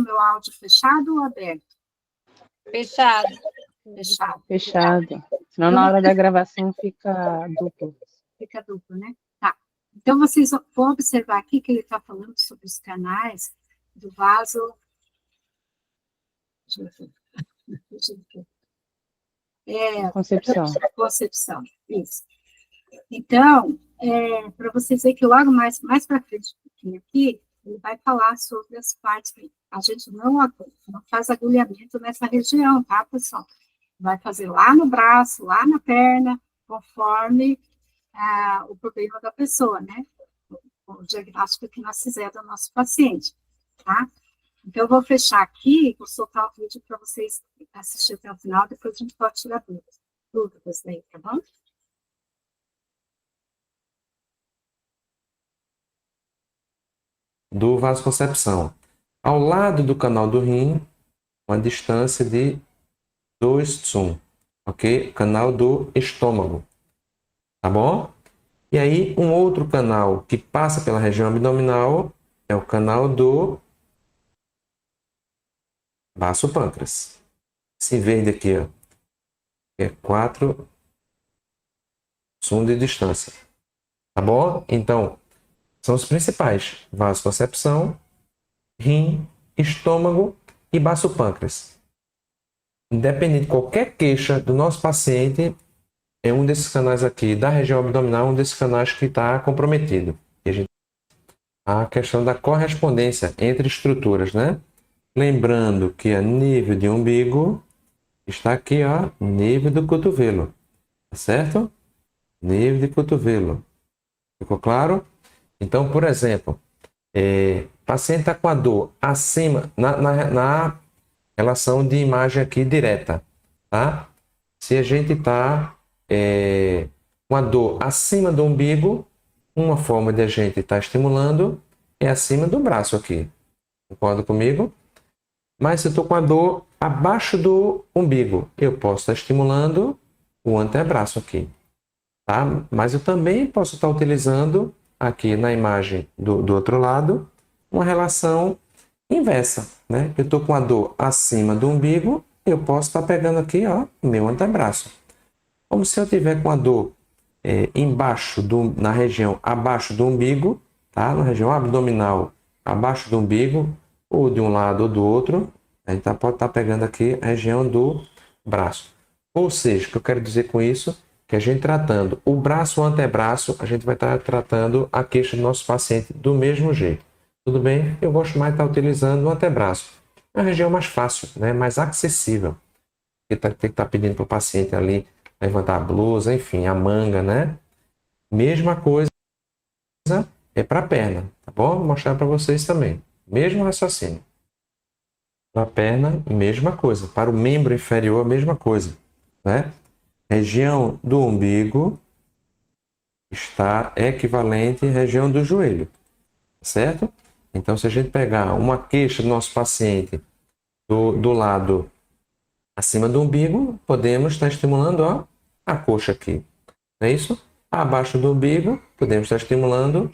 meu áudio fechado ou aberto? Fechado. Fechado. Fechado. Senão na hora da gravação fica duplo. Fica duplo, né? Tá. Então, vocês vão observar aqui que ele está falando sobre os canais do vaso. Deixa eu ver. Deixa eu ver. Concepção. Concepção, isso. Então, para vocês verem que logo mais para frente, um pouquinho aqui, ele vai falar sobre as partes que a gente não faz agulhamento nessa região, tá, pessoal? Vai fazer lá no braço, lá na perna, conforme o problema da pessoa, né? O diagnóstico que nós fizemos do nosso paciente, tá? Então, eu vou fechar aqui, vou soltar o vídeo para vocês assistirem até o final, depois a gente pode tirar dúvidas daí, tá bom? Do vasoconcepção. Ao lado do canal do rim, uma distância de 2 tsum, ok? Canal do estômago, tá bom? E aí, um outro canal que passa pela região abdominal é o canal do baço pâncreas. Esse verde aqui, ó, é 4 tsum de distância, tá bom? Então, são os principais: vasoconcepção, rim, estômago e baço pâncreas. Independente de qualquer queixa do nosso paciente, é um desses canais aqui da região abdominal, um desses canais que está comprometido. E a questão da correspondência entre estruturas, né? Lembrando que a nível de umbigo está aqui, ó, nível do cotovelo, tá certo? Nível de cotovelo. Ficou claro? Então, por exemplo, o paciente está com a dor acima, na relação de imagem aqui direta, tá? Se a gente está com a dor acima do umbigo, uma forma de a gente estar estimulando é acima do braço aqui. Concorda comigo? Mas se eu estou com a dor abaixo do umbigo, eu posso estar estimulando o antebraço aqui, tá? Mas eu também posso estar utilizando aqui na imagem do outro lado uma relação inversa, né? Eu estou com a dor acima do umbigo, eu posso estar pegando aqui, ó, o meu antebraço. Como se eu tiver com a dor na região abaixo do umbigo, tá? Na região abdominal, abaixo do umbigo, ou de um lado ou do outro, a gente pode estar pegando aqui a região do braço. Ou seja, o que eu quero dizer com isso, que a gente tratando o braço ou antebraço, a gente vai estar tratando a queixa do nosso paciente do mesmo jeito. Tudo bem? Eu gosto mais de estar utilizando o antebraço. É uma região mais fácil, né? Mais acessível. Tem que estar pedindo para o paciente ali levantar a blusa, enfim, a manga, né? Mesma coisa é para a perna, tá bom? Vou mostrar para vocês também. Mesmo raciocínio. Para a perna, mesma coisa. Para o membro inferior, a mesma coisa, né? Região do umbigo está equivalente à região do joelho, certo? Então, se a gente pegar uma queixa do nosso paciente do lado acima do umbigo, podemos estar estimulando, ó, a coxa aqui, não é isso? Abaixo do umbigo, podemos estar estimulando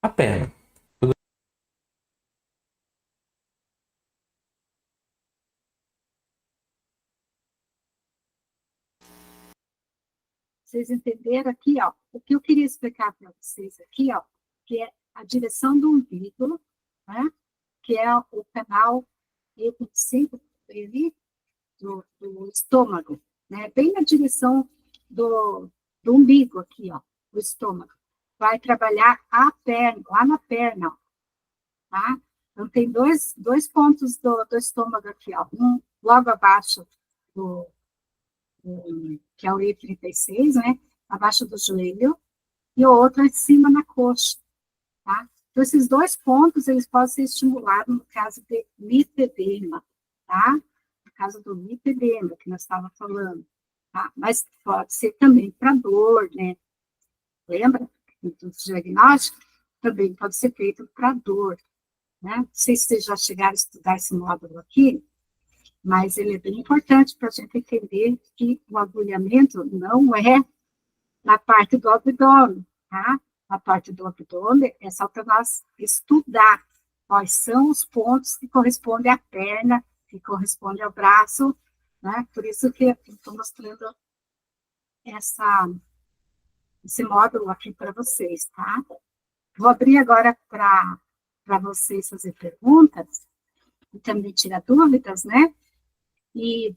a perna. Vocês entenderam aqui, ó? O que eu queria explicar para vocês aqui, ó, que é a direção do umbigo, né? Que é o canal E25 do estômago, né? Bem na direção do umbigo aqui, ó, o estômago. Vai trabalhar a perna, lá na perna, ó, tá? Então, tem dois pontos do estômago aqui, ó. Um logo abaixo que é o E36, né? Abaixo do joelho, e o outro em cima na coxa, tá? Então, esses dois pontos, eles podem ser estimulados no caso de lipedema, tá? No caso do lipedema, que nós estávamos falando, tá? Mas pode ser também para dor, né? Lembra? Então, o diagnóstico também pode ser feito para dor, né? Não sei se vocês já chegaram a estudar esse módulo aqui, mas ele é bem importante para a gente entender que o agulhamento não é na parte do abdômen, tá? A parte do abdômen é só para nós estudar quais são os pontos que correspondem à perna, que correspondem ao braço, né? Por isso que eu estou mostrando esse módulo aqui para vocês, tá? Vou abrir agora para vocês fazer perguntas e também tirar dúvidas, né? E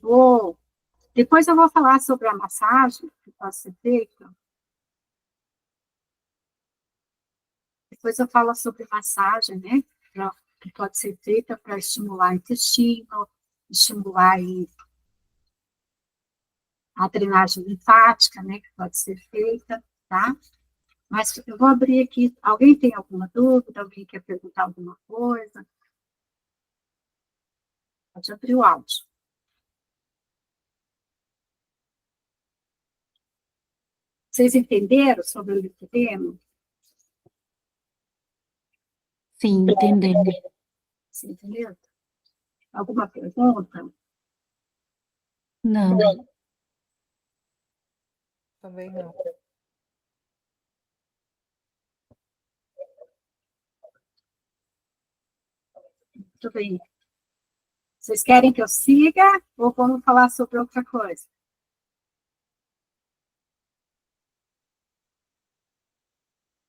depois eu vou falar sobre a massagem que pode ser feita. Depois eu falo sobre massagem, né? Que pode ser feita para estimular o intestino, estimular aí a drenagem linfática, né? Que pode ser feita, tá? Mas eu vou abrir aqui. Alguém tem alguma dúvida? Alguém quer perguntar alguma coisa? Pode abrir o áudio. Vocês entenderam sobre o lipedema? Sim, entendendo. Você entendeu? Alguma pergunta? Não. Também não. Tudo bem. Vocês querem que eu siga ou vamos falar sobre outra coisa?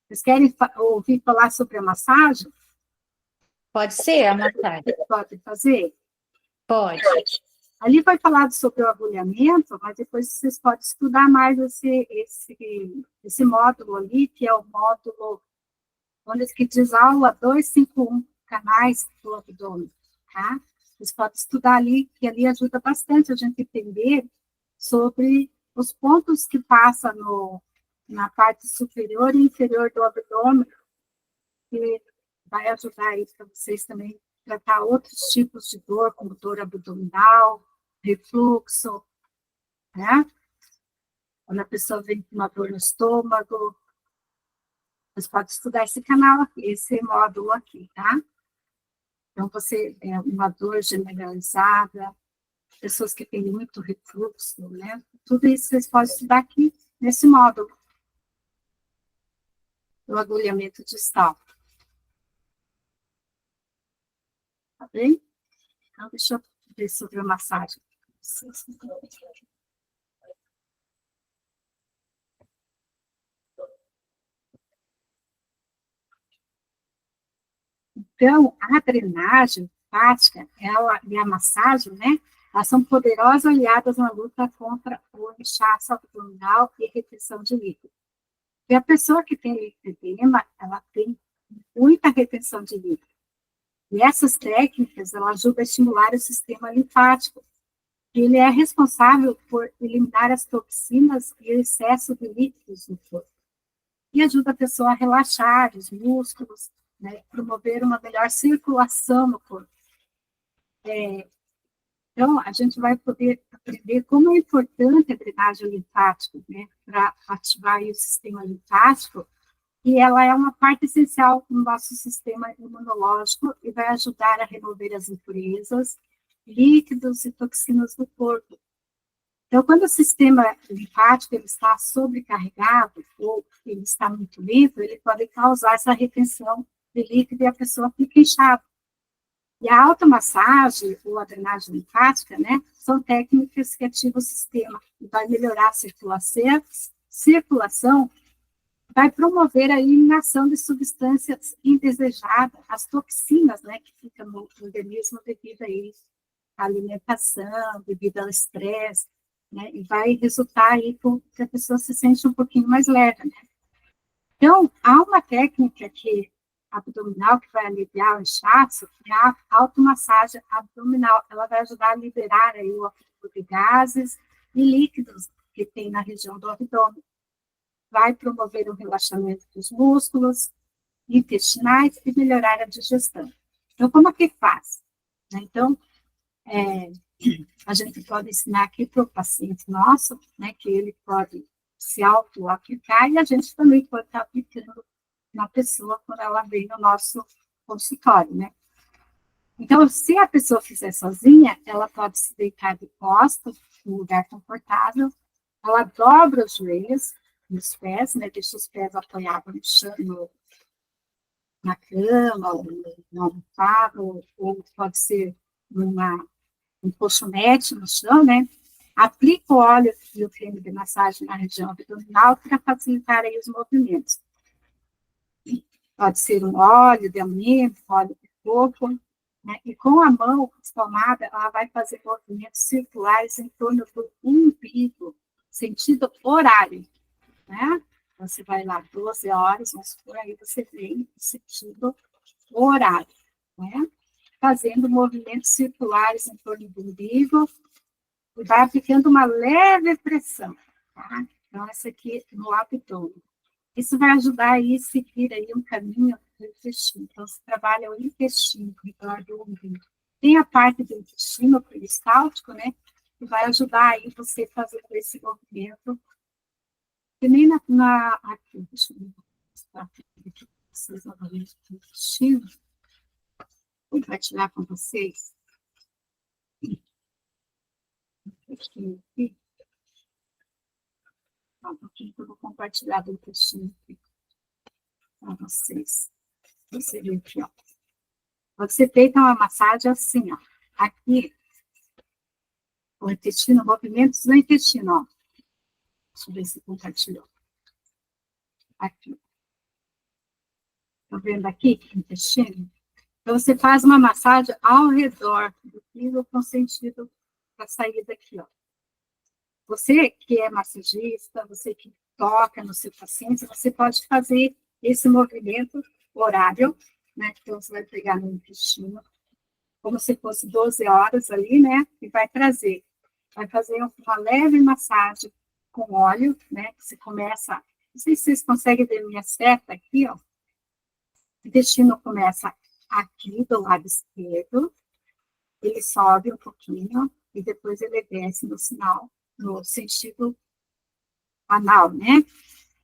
Vocês querem ouvir falar sobre a massagem? Pode ser a massagem? Pode fazer? Pode. Ali foi falado sobre o agulhamento, mas depois vocês podem estudar mais esse módulo ali, que é o módulo onde que diz aula 251, canais do abdômen, tá? Vocês podem estudar ali, que ali ajuda bastante a gente entender sobre os pontos que passam na parte superior e inferior do abdômen, que vai ajudar aí para vocês também tratar outros tipos de dor, como dor abdominal, refluxo, né? Quando a pessoa vem com uma dor no estômago, vocês podem estudar esse canal aqui, esse módulo aqui, tá? Então, uma dor generalizada, pessoas que têm muito refluxo, né? Tudo isso vocês podem estudar aqui, nesse módulo. O agulhamento distal. Tá bem? Então, deixa eu ver sobre a massagem. Então, a drenagem linfática e a massagem, né? Elas são poderosas aliadas na luta contra o inchaço abdominal e retenção de líquido. E a pessoa que tem lipedema, ela tem muita retenção de líquido. E essas técnicas, ela ajudam a estimular o sistema linfático. Ele é responsável por eliminar as toxinas e o excesso de líquidos no corpo. E ajuda a pessoa a relaxar os músculos, né, promover uma melhor circulação no corpo. Então, a gente vai poder aprender como é importante a drenagem linfática, né, para ativar aí o sistema linfático, e ela é uma parte essencial no nosso sistema imunológico e vai ajudar a remover as impurezas, líquidos e toxinas do corpo. Então, quando o sistema linfático ele está sobrecarregado ou ele está muito livre, ele pode causar essa retenção de líquido e a pessoa fica inchada. E a automassagem ou a drenagem linfática, né, são técnicas que ativam o sistema e vai melhorar a circulação, vai promover a eliminação de substâncias indesejadas, as toxinas, né, que ficam no organismo devido aí à alimentação, devido ao estresse, né, e vai resultar aí que a pessoa se sente um pouquinho mais leve, né. Então, há uma técnica abdominal que vai aliviar o inchaço, que é a automassagem abdominal. Ela vai ajudar a liberar aí o acúmulo de gases e líquidos que tem na região do abdômen. Vai promover o relaxamento dos músculos intestinais e melhorar a digestão. Então, como é que faz? Então, a gente pode ensinar aqui para o paciente nosso, né, que ele pode se auto-aplicar e a gente também pode estar aplicando na pessoa quando ela vem no nosso consultório, né? Então, se a pessoa fizer sozinha, ela pode se deitar de costas, num lugar confortável, ela dobra os joelhos nos pés, né? Deixa os pés apoiados no chão, na cama, ou no almofada, ou pode ser um colchonete no chão, né? Aplica o óleo e o creme de massagem na região abdominal para facilitar aí os movimentos. Pode ser um óleo de amendoim, óleo de coco, né? E com a mão espalmada, ela vai fazer movimentos circulares em torno do umbigo, sentido horário, né? Você vai lá 12 horas, mas por aí você vem no sentido horário, né? Fazendo movimentos circulares em torno do umbigo, e vai aplicando uma leve pressão, tá? Então, essa aqui no abdômen. Isso vai ajudar aí a seguir aí um caminho do intestino. Então, você trabalha o intestino, o redor do umbigo. Tem a parte do intestino peristáltico, né? Que vai ajudar aí você fazer esse movimento. Que nem aqui, deixa eu mostrar aqui para vocês novamente o intestino. Vou compartilhar com vocês. Aqui. Eu vou compartilhar do intestino aqui para vocês. Você vê aqui, ó. Você feita uma massagem assim, ó. Aqui, o intestino, movimentos do intestino, ó. Deixa eu ver se compartilhou. Aqui. Estão vendo aqui o intestino? Então, você faz uma massagem ao redor do fígado com sentido para sair daqui, ó. Você que é massagista, você que toca no seu paciente, você pode fazer esse movimento horário, né? Então, você vai pegar no intestino, como se fosse 12 horas ali, né? E vai fazer uma leve massagem com óleo, né? Que você começa, não sei se vocês conseguem ver minha seta aqui, ó. O intestino começa aqui do lado esquerdo, ele sobe um pouquinho e depois ele desce no sentido anal, né?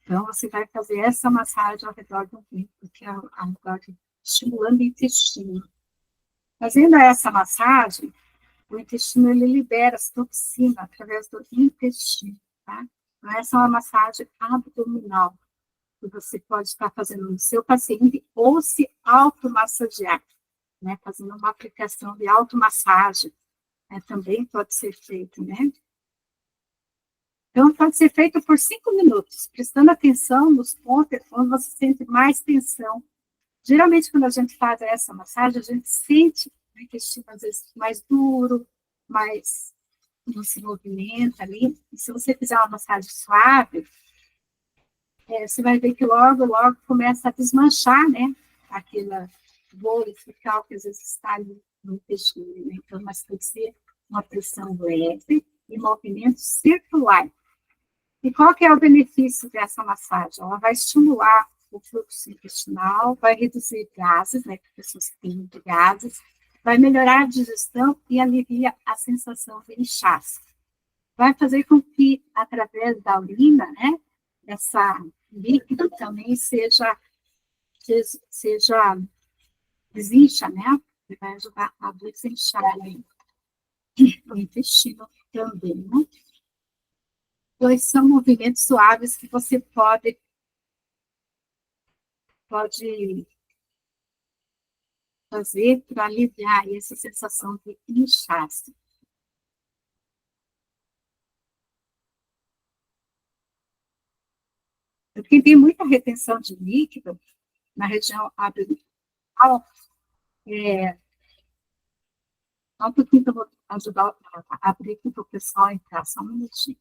Então, você vai fazer essa massagem ao redor do umbigo, que é ao redor estimulando o intestino. Fazendo essa massagem, o intestino ele libera as toxinas através do intestino, tá? Então, essa é uma massagem abdominal que você pode estar fazendo no seu paciente ou se automassagear, né? Fazendo uma aplicação de automassagem, né? Também pode ser feito, né? Então, pode ser feito por 5 minutos, prestando atenção nos pontos onde você sente mais tensão. Geralmente, quando a gente faz essa massagem, a gente sente o intestino, às vezes, mais duro, mais não se movimenta ali. E se você fizer uma massagem suave, você vai ver que logo, logo começa a desmanchar, né? Aquela bolha fecal que às vezes está ali no intestino, né? Então, mas tem que ser uma pressão leve e movimento circular. E qual que é o benefício dessa massagem? Ela vai estimular o fluxo intestinal, vai reduzir gases, né, para pessoas que têm muito gases, vai melhorar a digestão e alivia a sensação de inchaço. Vai fazer com que, através da urina, né, essa líquido também seja desincha, né, e vai ajudar a desinchar o intestino também, né. Então, são movimentos suaves que você pode fazer para aliviar essa sensação de inchaço. Porque tem muita retenção de líquido na região abdominal, só um pouquinho que eu vou ajudar a abrir aqui para o pessoal entrar, só um minutinho.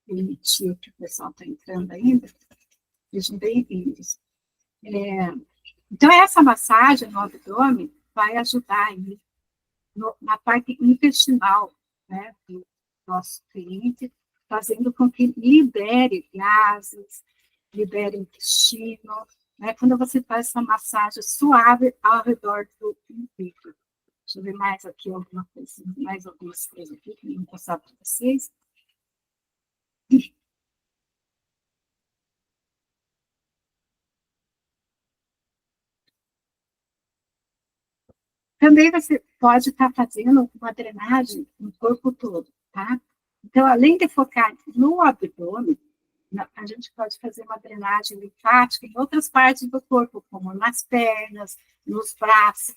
Permitir que o pessoal está entrando ainda. Sejam bem-vindos. Então, essa massagem no abdômen vai ajudar aí na parte intestinal, né, do nosso cliente, fazendo com que libere gases, libere intestino, né, quando você faz essa massagem suave ao redor do umbigo. Deixa eu ver mais aqui alguma coisa, mais algumas coisas aqui que eu vou passar para vocês. Também você pode estar fazendo uma drenagem no corpo todo, tá? Então, além de focar no abdômen, a gente pode fazer uma drenagem linfática em outras partes do corpo, como nas pernas, nos braços.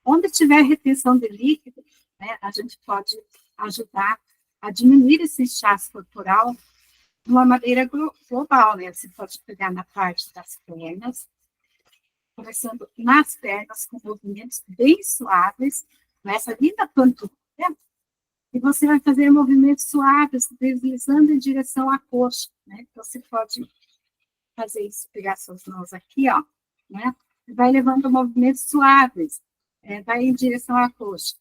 Onde tiver retenção de líquido, né, a gente pode ajudar a diminuir esse inchaço corporal de uma maneira global, né? Você pode pegar na parte das pernas, começando nas pernas com movimentos bem suaves, nessa linda panturrilha, e você vai fazer movimentos suaves, deslizando em direção à coxa, né? Então, você pode fazer isso, pegar suas mãos aqui, ó, né? E vai levando movimentos suaves, vai em direção à coxa.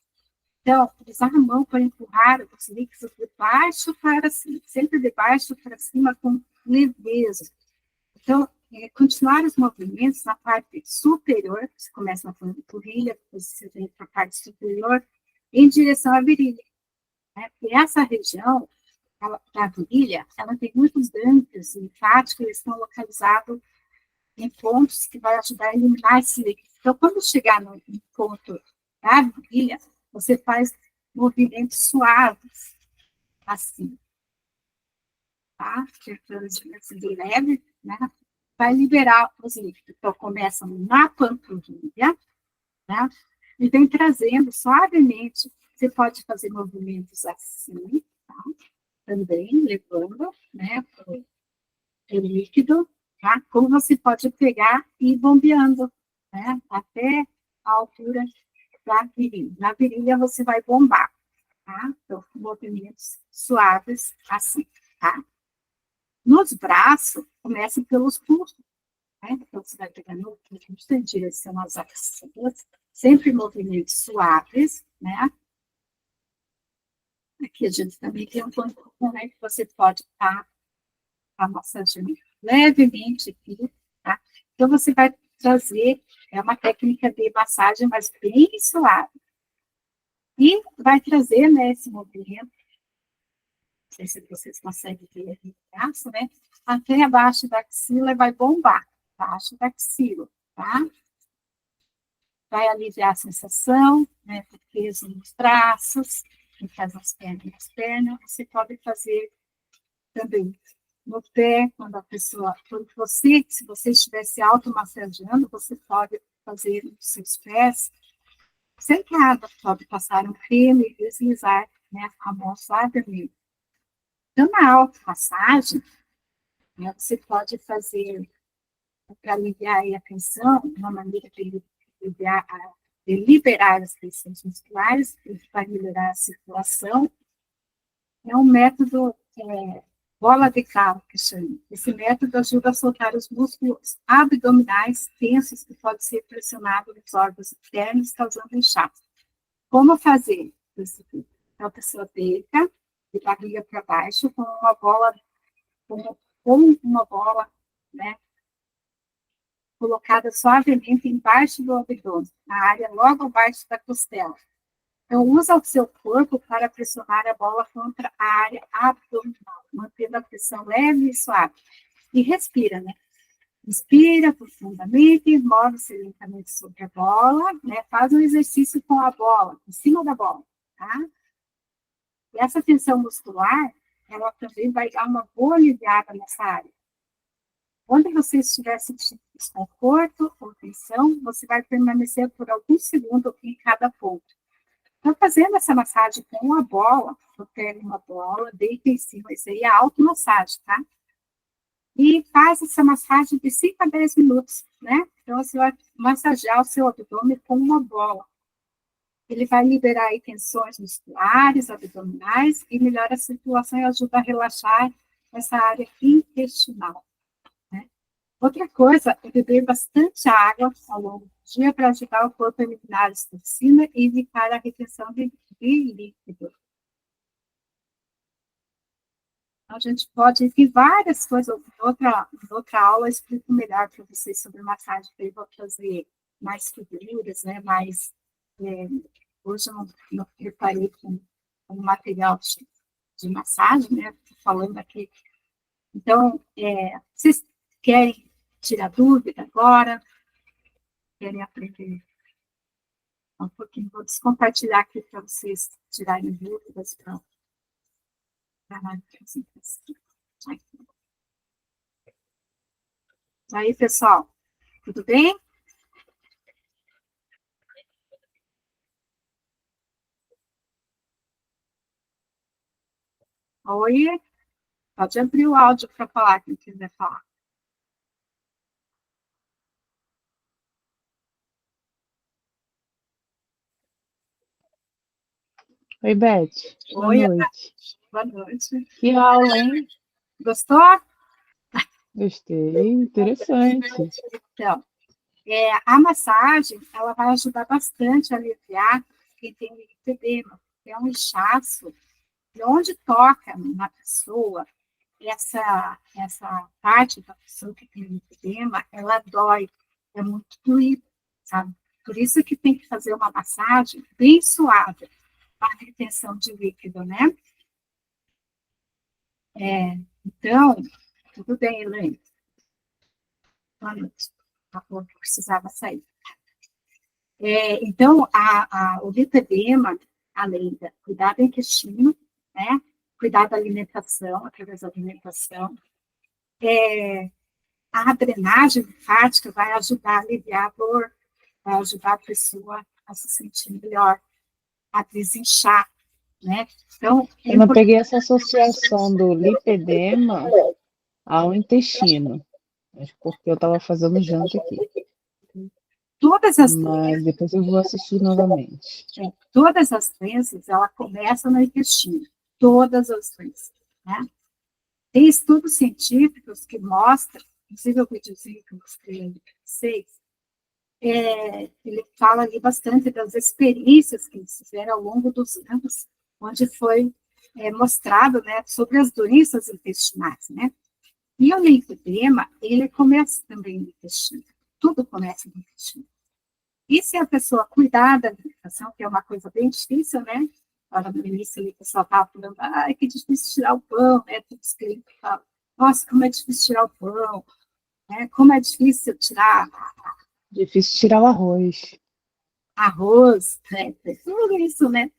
Então, usar a mão para empurrar os líquidos de baixo para cima, sempre de baixo para cima com leveza. Então, continuar os movimentos na parte superior, você começa na panturrilha, depois você vem para a parte superior, em direção à virilha. Né? E essa região da virilha, ela tem muitos gânglios linfáticos, eles estão localizados em pontos que vai ajudar a eliminar esse líquido. Então, quando chegar no ponto da virilha, você faz movimentos suaves, assim, tá? Assim, de leve, né? Vai liberar os líquidos. Então, começa na panturrilha, né? E vem trazendo suavemente. Você pode fazer movimentos assim, tá? Também levando, né, o líquido, tá? Como você pode pegar e ir bombeando, né? Até a altura da virilha. Na virilha você vai bombar, tá? Então, movimentos suaves assim, tá? Nos braços, começa pelos pulsos, né? Então, você vai pegar no pulso em direção às axilas, sempre movimentos suaves, né? Aqui a gente também tem um ponto, né, que você pode estar massageando levemente aqui, tá? Então, você vai trazer, uma técnica de massagem, mas bem suave. E vai trazer, né, esse movimento, não sei se vocês conseguem ver aqui no braço, né? Até abaixo da axila e vai bombar, abaixo da axila, tá? Vai aliviar a sensação, né, do peso nos braços, no caso nas pernas. Você pode fazer também no pé, quando você, se você estiver se automassageando, você pode fazer nos seus pés, sentada, pode passar um creme e deslizar, né, a mão suavemente. Então, na automassagem, né, você pode fazer para aliviar a tensão, uma maneira de liberar as tensões musculares, para melhorar a circulação. É um método bola de calo, que chama. Esse método ajuda a soltar os músculos abdominais tensos que podem ser pressionados nos órgãos internos, causando inchaço. Como fazer isso? Então, a pessoa deita de barriga para baixo com uma bola, né, colocada suavemente embaixo do abdômen, na área logo abaixo da costela. Então, usa o seu corpo para pressionar a bola contra a área abdominal, mantendo a pressão leve e suave. E respira, né? Inspira profundamente, move-se lentamente sobre a bola, né? Faz um exercício com a bola, em cima da bola, tá? E essa tensão muscular, ela também vai dar uma boa aliviada nessa área. Quando você estiver sentindo desconforto ou tensão, você vai permanecer por alguns segundos em cada ponto. Então, fazendo essa massagem com a bola, eu pego uma bola, deito em cima, isso aí é automassagem, tá? E faz essa massagem de 5 a 10 minutos, né? Então, você vai massagear o seu abdômen com uma bola. Ele vai liberar aí tensões musculares, abdominais, e melhora a circulação e ajuda a relaxar essa área intestinal. Outra coisa é beber bastante água ao longo do dia para ajudar o corpo a eliminar as toxinas e evitar a retenção de líquido. Então, a gente pode ver várias coisas. Em outra aula eu explico melhor para vocês sobre massagem, que eu vou fazer mais figuras, né? Hoje eu não preparei com material de massagem, né? Estou falando aqui. Então, vocês querem tirar dúvida agora? Querem aprender um pouquinho? Vou descompartilhar aqui para vocês tirarem dúvidas para a apresentação. Aí, pessoal, tudo bem? Oi, pode abrir o áudio para falar, quem quiser falar. Oi, Beth. Boa Oi, noite. boa noite. Que aula, hein? Gostou? Gostei. Interessante. Então, a massagem, ela vai ajudar bastante a aliviar quem tem linfedema, que é um inchaço, e onde toca na pessoa, essa parte da pessoa que tem linfedema, ela dói, é muito doído, sabe? Por isso que tem que fazer uma massagem bem suave, para retenção de líquido, né? Então, tudo bem, Elaine. Boa noite. Acabou que eu precisava sair. Então, o lipedema, além da cuidar do intestino, né? Cuidar da alimentação, através da alimentação, a drenagem linfática vai ajudar a aliviar a dor, vai ajudar a pessoa a se sentir melhor, a desinchar, né? Então, Eu não peguei essa associação do lipedema ao intestino. Acho porque eu estava fazendo janta aqui. todas as Mas depois eu vou assistir novamente. Todas as doenças, ela começa no intestino. Todas as doenças, né? Tem estudos científicos que mostram, inclusive o videozinho que eu mostrei para vocês, ele fala ali bastante das experiências que eles fizeram ao longo dos anos, onde foi mostrado, né, sobre as doenças intestinais, né? E o linfedema, ele começa também no intestino. Tudo começa no intestino. E se a pessoa cuidar da alimentação, que é uma coisa bem difícil, né? Agora, no início, ali, o pessoal estava falando, que difícil tirar o pão, né? Tudo isso fala, nossa, como é difícil tirar o pão, né? Como é difícil tirar Difícil tirar o arroz. arroz, né? Tudo isso, né?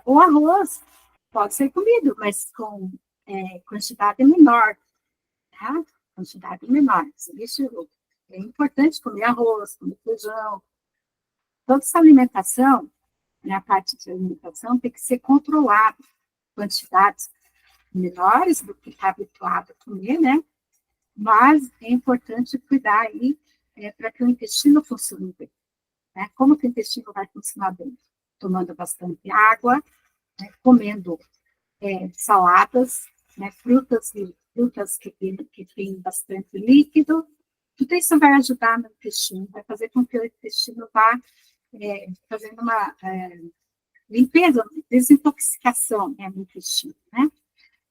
O arroz pode ser comido, mas com quantidade menor, tá? Quantidade menor. Isso é importante comer arroz, comer feijão. Toda essa alimentação, né, a parte de alimentação tem que ser controlada, quantidades menores do que está habituado a comer, né? Mas é importante cuidar aí para que o intestino funcione bem. Né? Como que o intestino vai funcionar bem? Tomando bastante água, né, comendo saladas, né, frutas que têm bastante líquido. Tudo isso vai ajudar no intestino, vai fazer com que o intestino vá fazendo uma limpeza, desintoxicação, né, no intestino, né?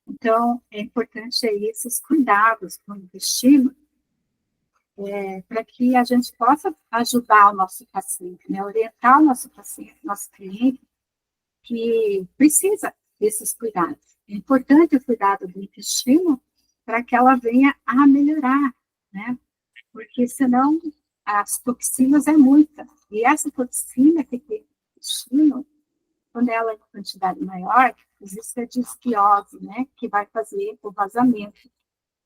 Então, é importante aí esses cuidados com o intestino para que a gente possa ajudar o nosso paciente, né, orientar o nosso paciente, nosso cliente, que precisa desses cuidados. É importante o cuidado do intestino para que ela venha a melhorar, né? Porque senão as toxinas é muita. E essa toxina que tem no intestino, quando ela é em quantidade maior, existe a disbiose, né? Que vai fazer o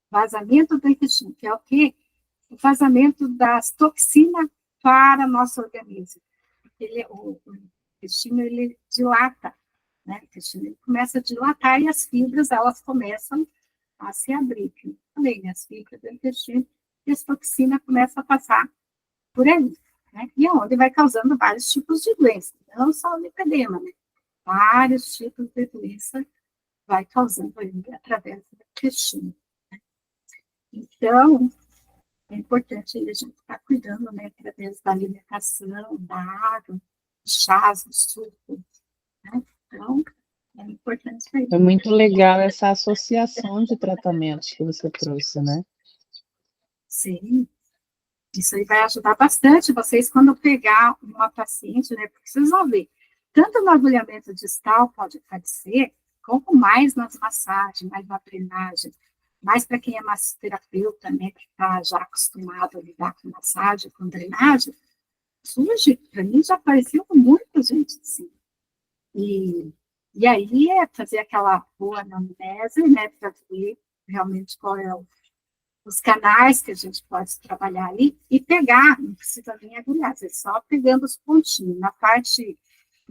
vazamento do intestino, que é o quê? O vazamento das toxinas para nosso organismo. O intestino, ele dilata, né? O intestino ele começa a dilatar e as fibras, elas começam a se abrir. Também, as fibras do intestino, e as toxinas começam a passar por aí, né? E onde vai causando vários tipos de doença, não só o lipedema, né? Vários tipos de doença vai causando aí através do intestino. Né? Então, é importante a gente estar cuidando, né, através da alimentação, da água, chás, do suco, né? Então, é importante isso aí. É muito legal essa associação de tratamentos que você trouxe, né? Sim, isso aí vai ajudar bastante vocês quando pegar uma paciente, né? Porque vocês vão ver, tanto no agulhamento distal pode aparecer, como mais nas massagens, mais na drenagem, mais para quem é massoterapeuta, né? Que está já acostumado a lidar com massagem, com drenagem, surge, para mim já apareceu muita gente assim. E aí é fazer aquela boa anamnese, né? Para ver realmente qual é os canais que a gente pode trabalhar ali e pegar, não precisa nem agulhar, é só pegando os pontinhos. Na parte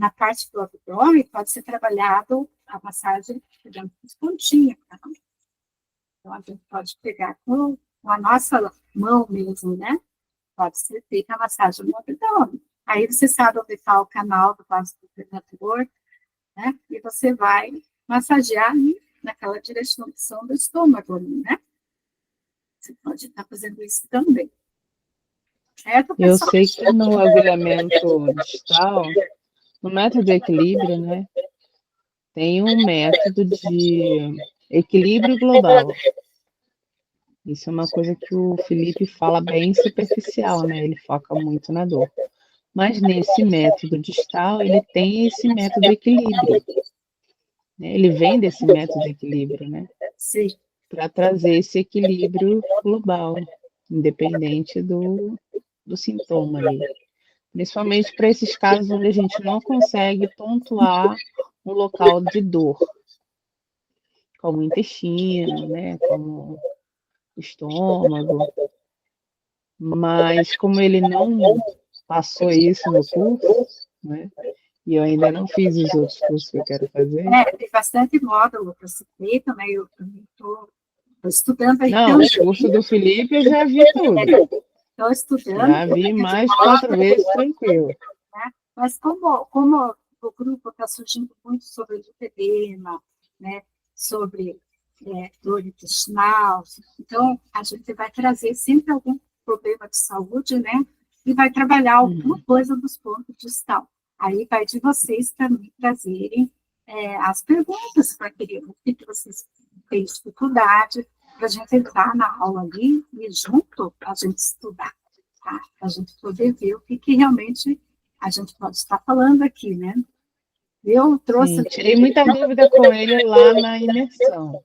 na parte do abdômen, pode ser trabalhado a massagem pegando os pontinhos, tá? Então, a gente pode pegar com a nossa mão mesmo, né? Pode ser feita a massagem no abdômen. Aí você sabe onde está o canal do vaso superior, né? E você vai massagear ali naquela direção do estômago, né? Você pode estar fazendo isso também. Certo, Eu pessoal? sei que no agulhamento distal, no método de equilíbrio, né, tem um método de equilíbrio global. Isso é uma coisa que o Felipe fala bem superficial, né? Ele foca muito na dor. Mas nesse método distal, ele tem esse método de equilíbrio, né? Ele vem desse método de equilíbrio, né? Sim. Para trazer esse equilíbrio global, independente do sintoma ali. Principalmente para esses casos onde a gente não consegue pontuar um local de dor, como o intestino, né? Como o estômago. Mas como ele não passou isso no curso, né? E eu ainda não fiz os outros cursos que eu quero fazer. Tem bastante módulo para ser feito, né? Eu também estou estudando aí. Não, o curso do Felipe eu já vi tudo. Estou estudando. Já vi mais 4 vezes tranquilo. Né? Mas como o grupo está surgindo muito sobre lipedema, né? Sobre dor intestinal, então a gente vai trazer sempre algum problema de saúde, né? E vai trabalhar alguma coisa dos pontos distal. Aí vai de vocês também trazerem as perguntas para aquele o que vocês têm dificuldade, para a gente entrar na aula ali e junto a gente estudar, tá? Para a gente poder ver o que realmente a gente pode estar falando aqui, né? Eu trouxe... Sim, tirei muita dúvida com ele lá na imersão.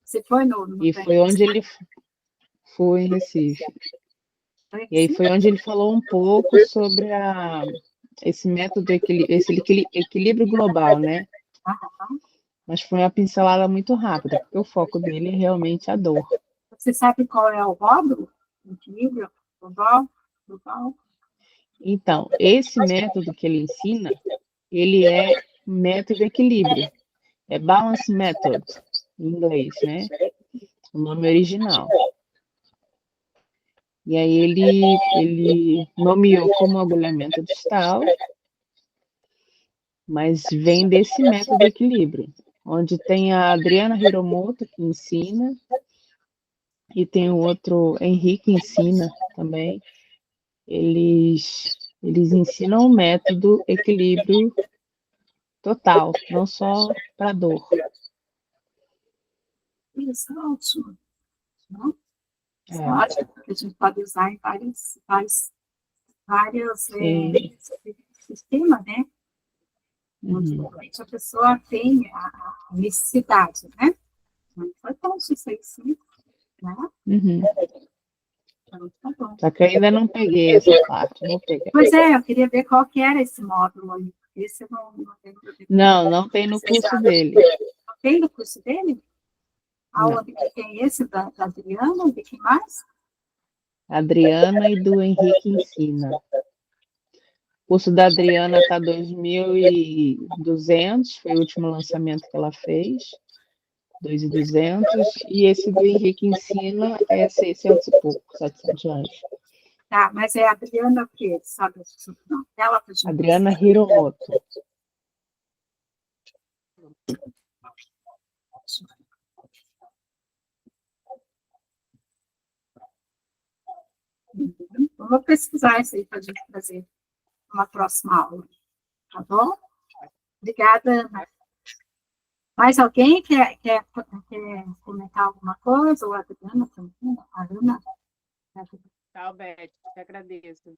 Você foi no E foi onde ele foi em Recife. E aí foi onde ele falou um pouco sobre esse método, esse equilíbrio global, né? Mas foi uma pincelada muito rápida, porque o foco dele é realmente a dor. Você sabe qual é o módulo? Equilíbrio global? Então, esse método que ele ensina, ele é método de equilíbrio. É Balance Method, em inglês, né? O nome original. E aí ele nomeou como agulhamento distal, mas vem desse método de equilíbrio, onde tem a Adriana Hiromoto, que ensina, e tem o outro, Henrique ensina também. Eles ensinam o método equilíbrio total, não só para dor. Isso é ótimo. Não? Isso é É. ótimo, porque a gente pode usar em vários sistemas, né? Onde realmente a pessoa tem a necessidade, né? É importante isso aí, sim. Né? Então, tá bom. Só que eu ainda não peguei essa parte, vou pegar. Pois é, eu queria ver qual que era esse módulo aí. Esse eu não tenho. Não tem no curso dele. Não tem no curso dele? Aonde que tem esse da Adriana? De quem mais? Adriana e do Henrique ensina. O curso da Adriana está 2.200, foi o último lançamento que ela fez. 2.200. E esse do Henrique ensina é 600 e pouco, 700 reais. Tá, mas é a Adriana o quê? Sabe? Não, ela Adriana Hiromoto. Vou pesquisar isso aí para a gente fazer uma próxima aula. Tá bom? Obrigada, Ana. Mais alguém quer comentar alguma coisa? Ou a Adriana também? A Ana? Tchau, Beth. Te agradeço.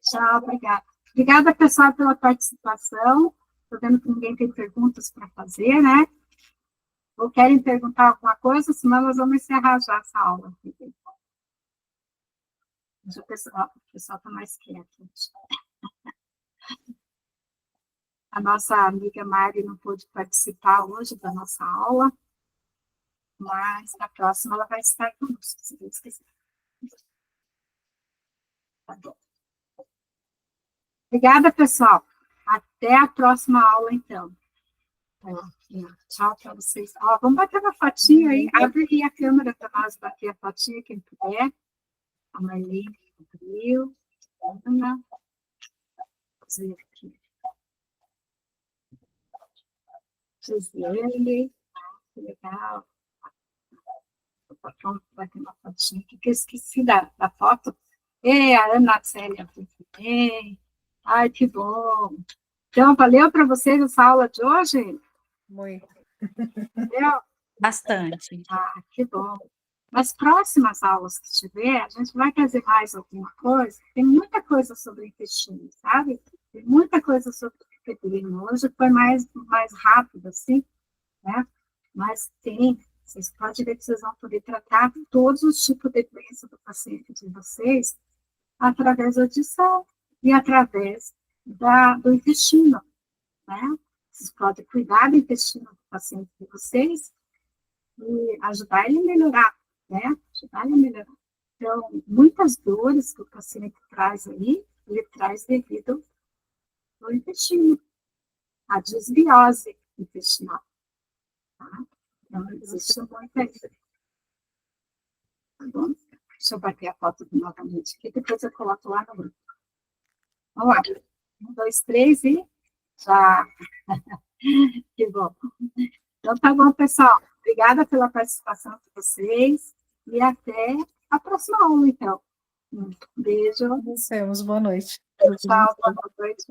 Tchau, obrigada. Obrigada, pessoal, pela participação. Estou vendo que ninguém tem perguntas para fazer, né? Ou querem perguntar alguma coisa, senão nós vamos encerrar já essa aula. O pessoal está mais quieto. A nossa amiga Mari não pôde participar hoje da nossa aula, mas na próxima ela vai estar conosco, se Deus quiser. Tá bom. Obrigada, pessoal. Até a próxima aula, então. Tchau para vocês. Ó, vamos bater uma fotinha aí. Abre aí a câmera para nós bater a fotinha, quem puder. A Marlene abriu. Ana. Vamos ver aqui. Gisele. Que legal. Vamos bater uma fotinha aqui, que eu esqueci da foto. A Ana Célia também. Ai, que bom. Então, valeu para vocês essa aula de hoje? Muito. Valeu? Bastante. Ah, que bom. Nas próximas aulas que tiver, a gente vai trazer mais alguma coisa. Tem muita coisa sobre intestino, sabe? Tem muita coisa sobre fibromialgia. Hoje foi mais rápido, assim, né? Mas vocês podem ver que vocês vão poder tratar todos os tipos de doença do paciente de vocês através da audição e através do intestino, né? Vocês podem cuidar do intestino do paciente de vocês e ajudar ele a melhorar, né? Ajudar ele a melhorar. Então, muitas dores que o paciente traz aí, ele traz devido ao intestino, a desbiose intestinal, tá? Então, existe muita isso. Tá bom? Deixa eu bater a foto novamente aqui, depois eu coloco lá no grupo. Vamos lá. 1, 2, 3 e já. Que bom. Então, tá bom, pessoal. Obrigada pela participação de vocês e até a próxima aula, então. Um beijo. Boa noite. Tchau, boa noite.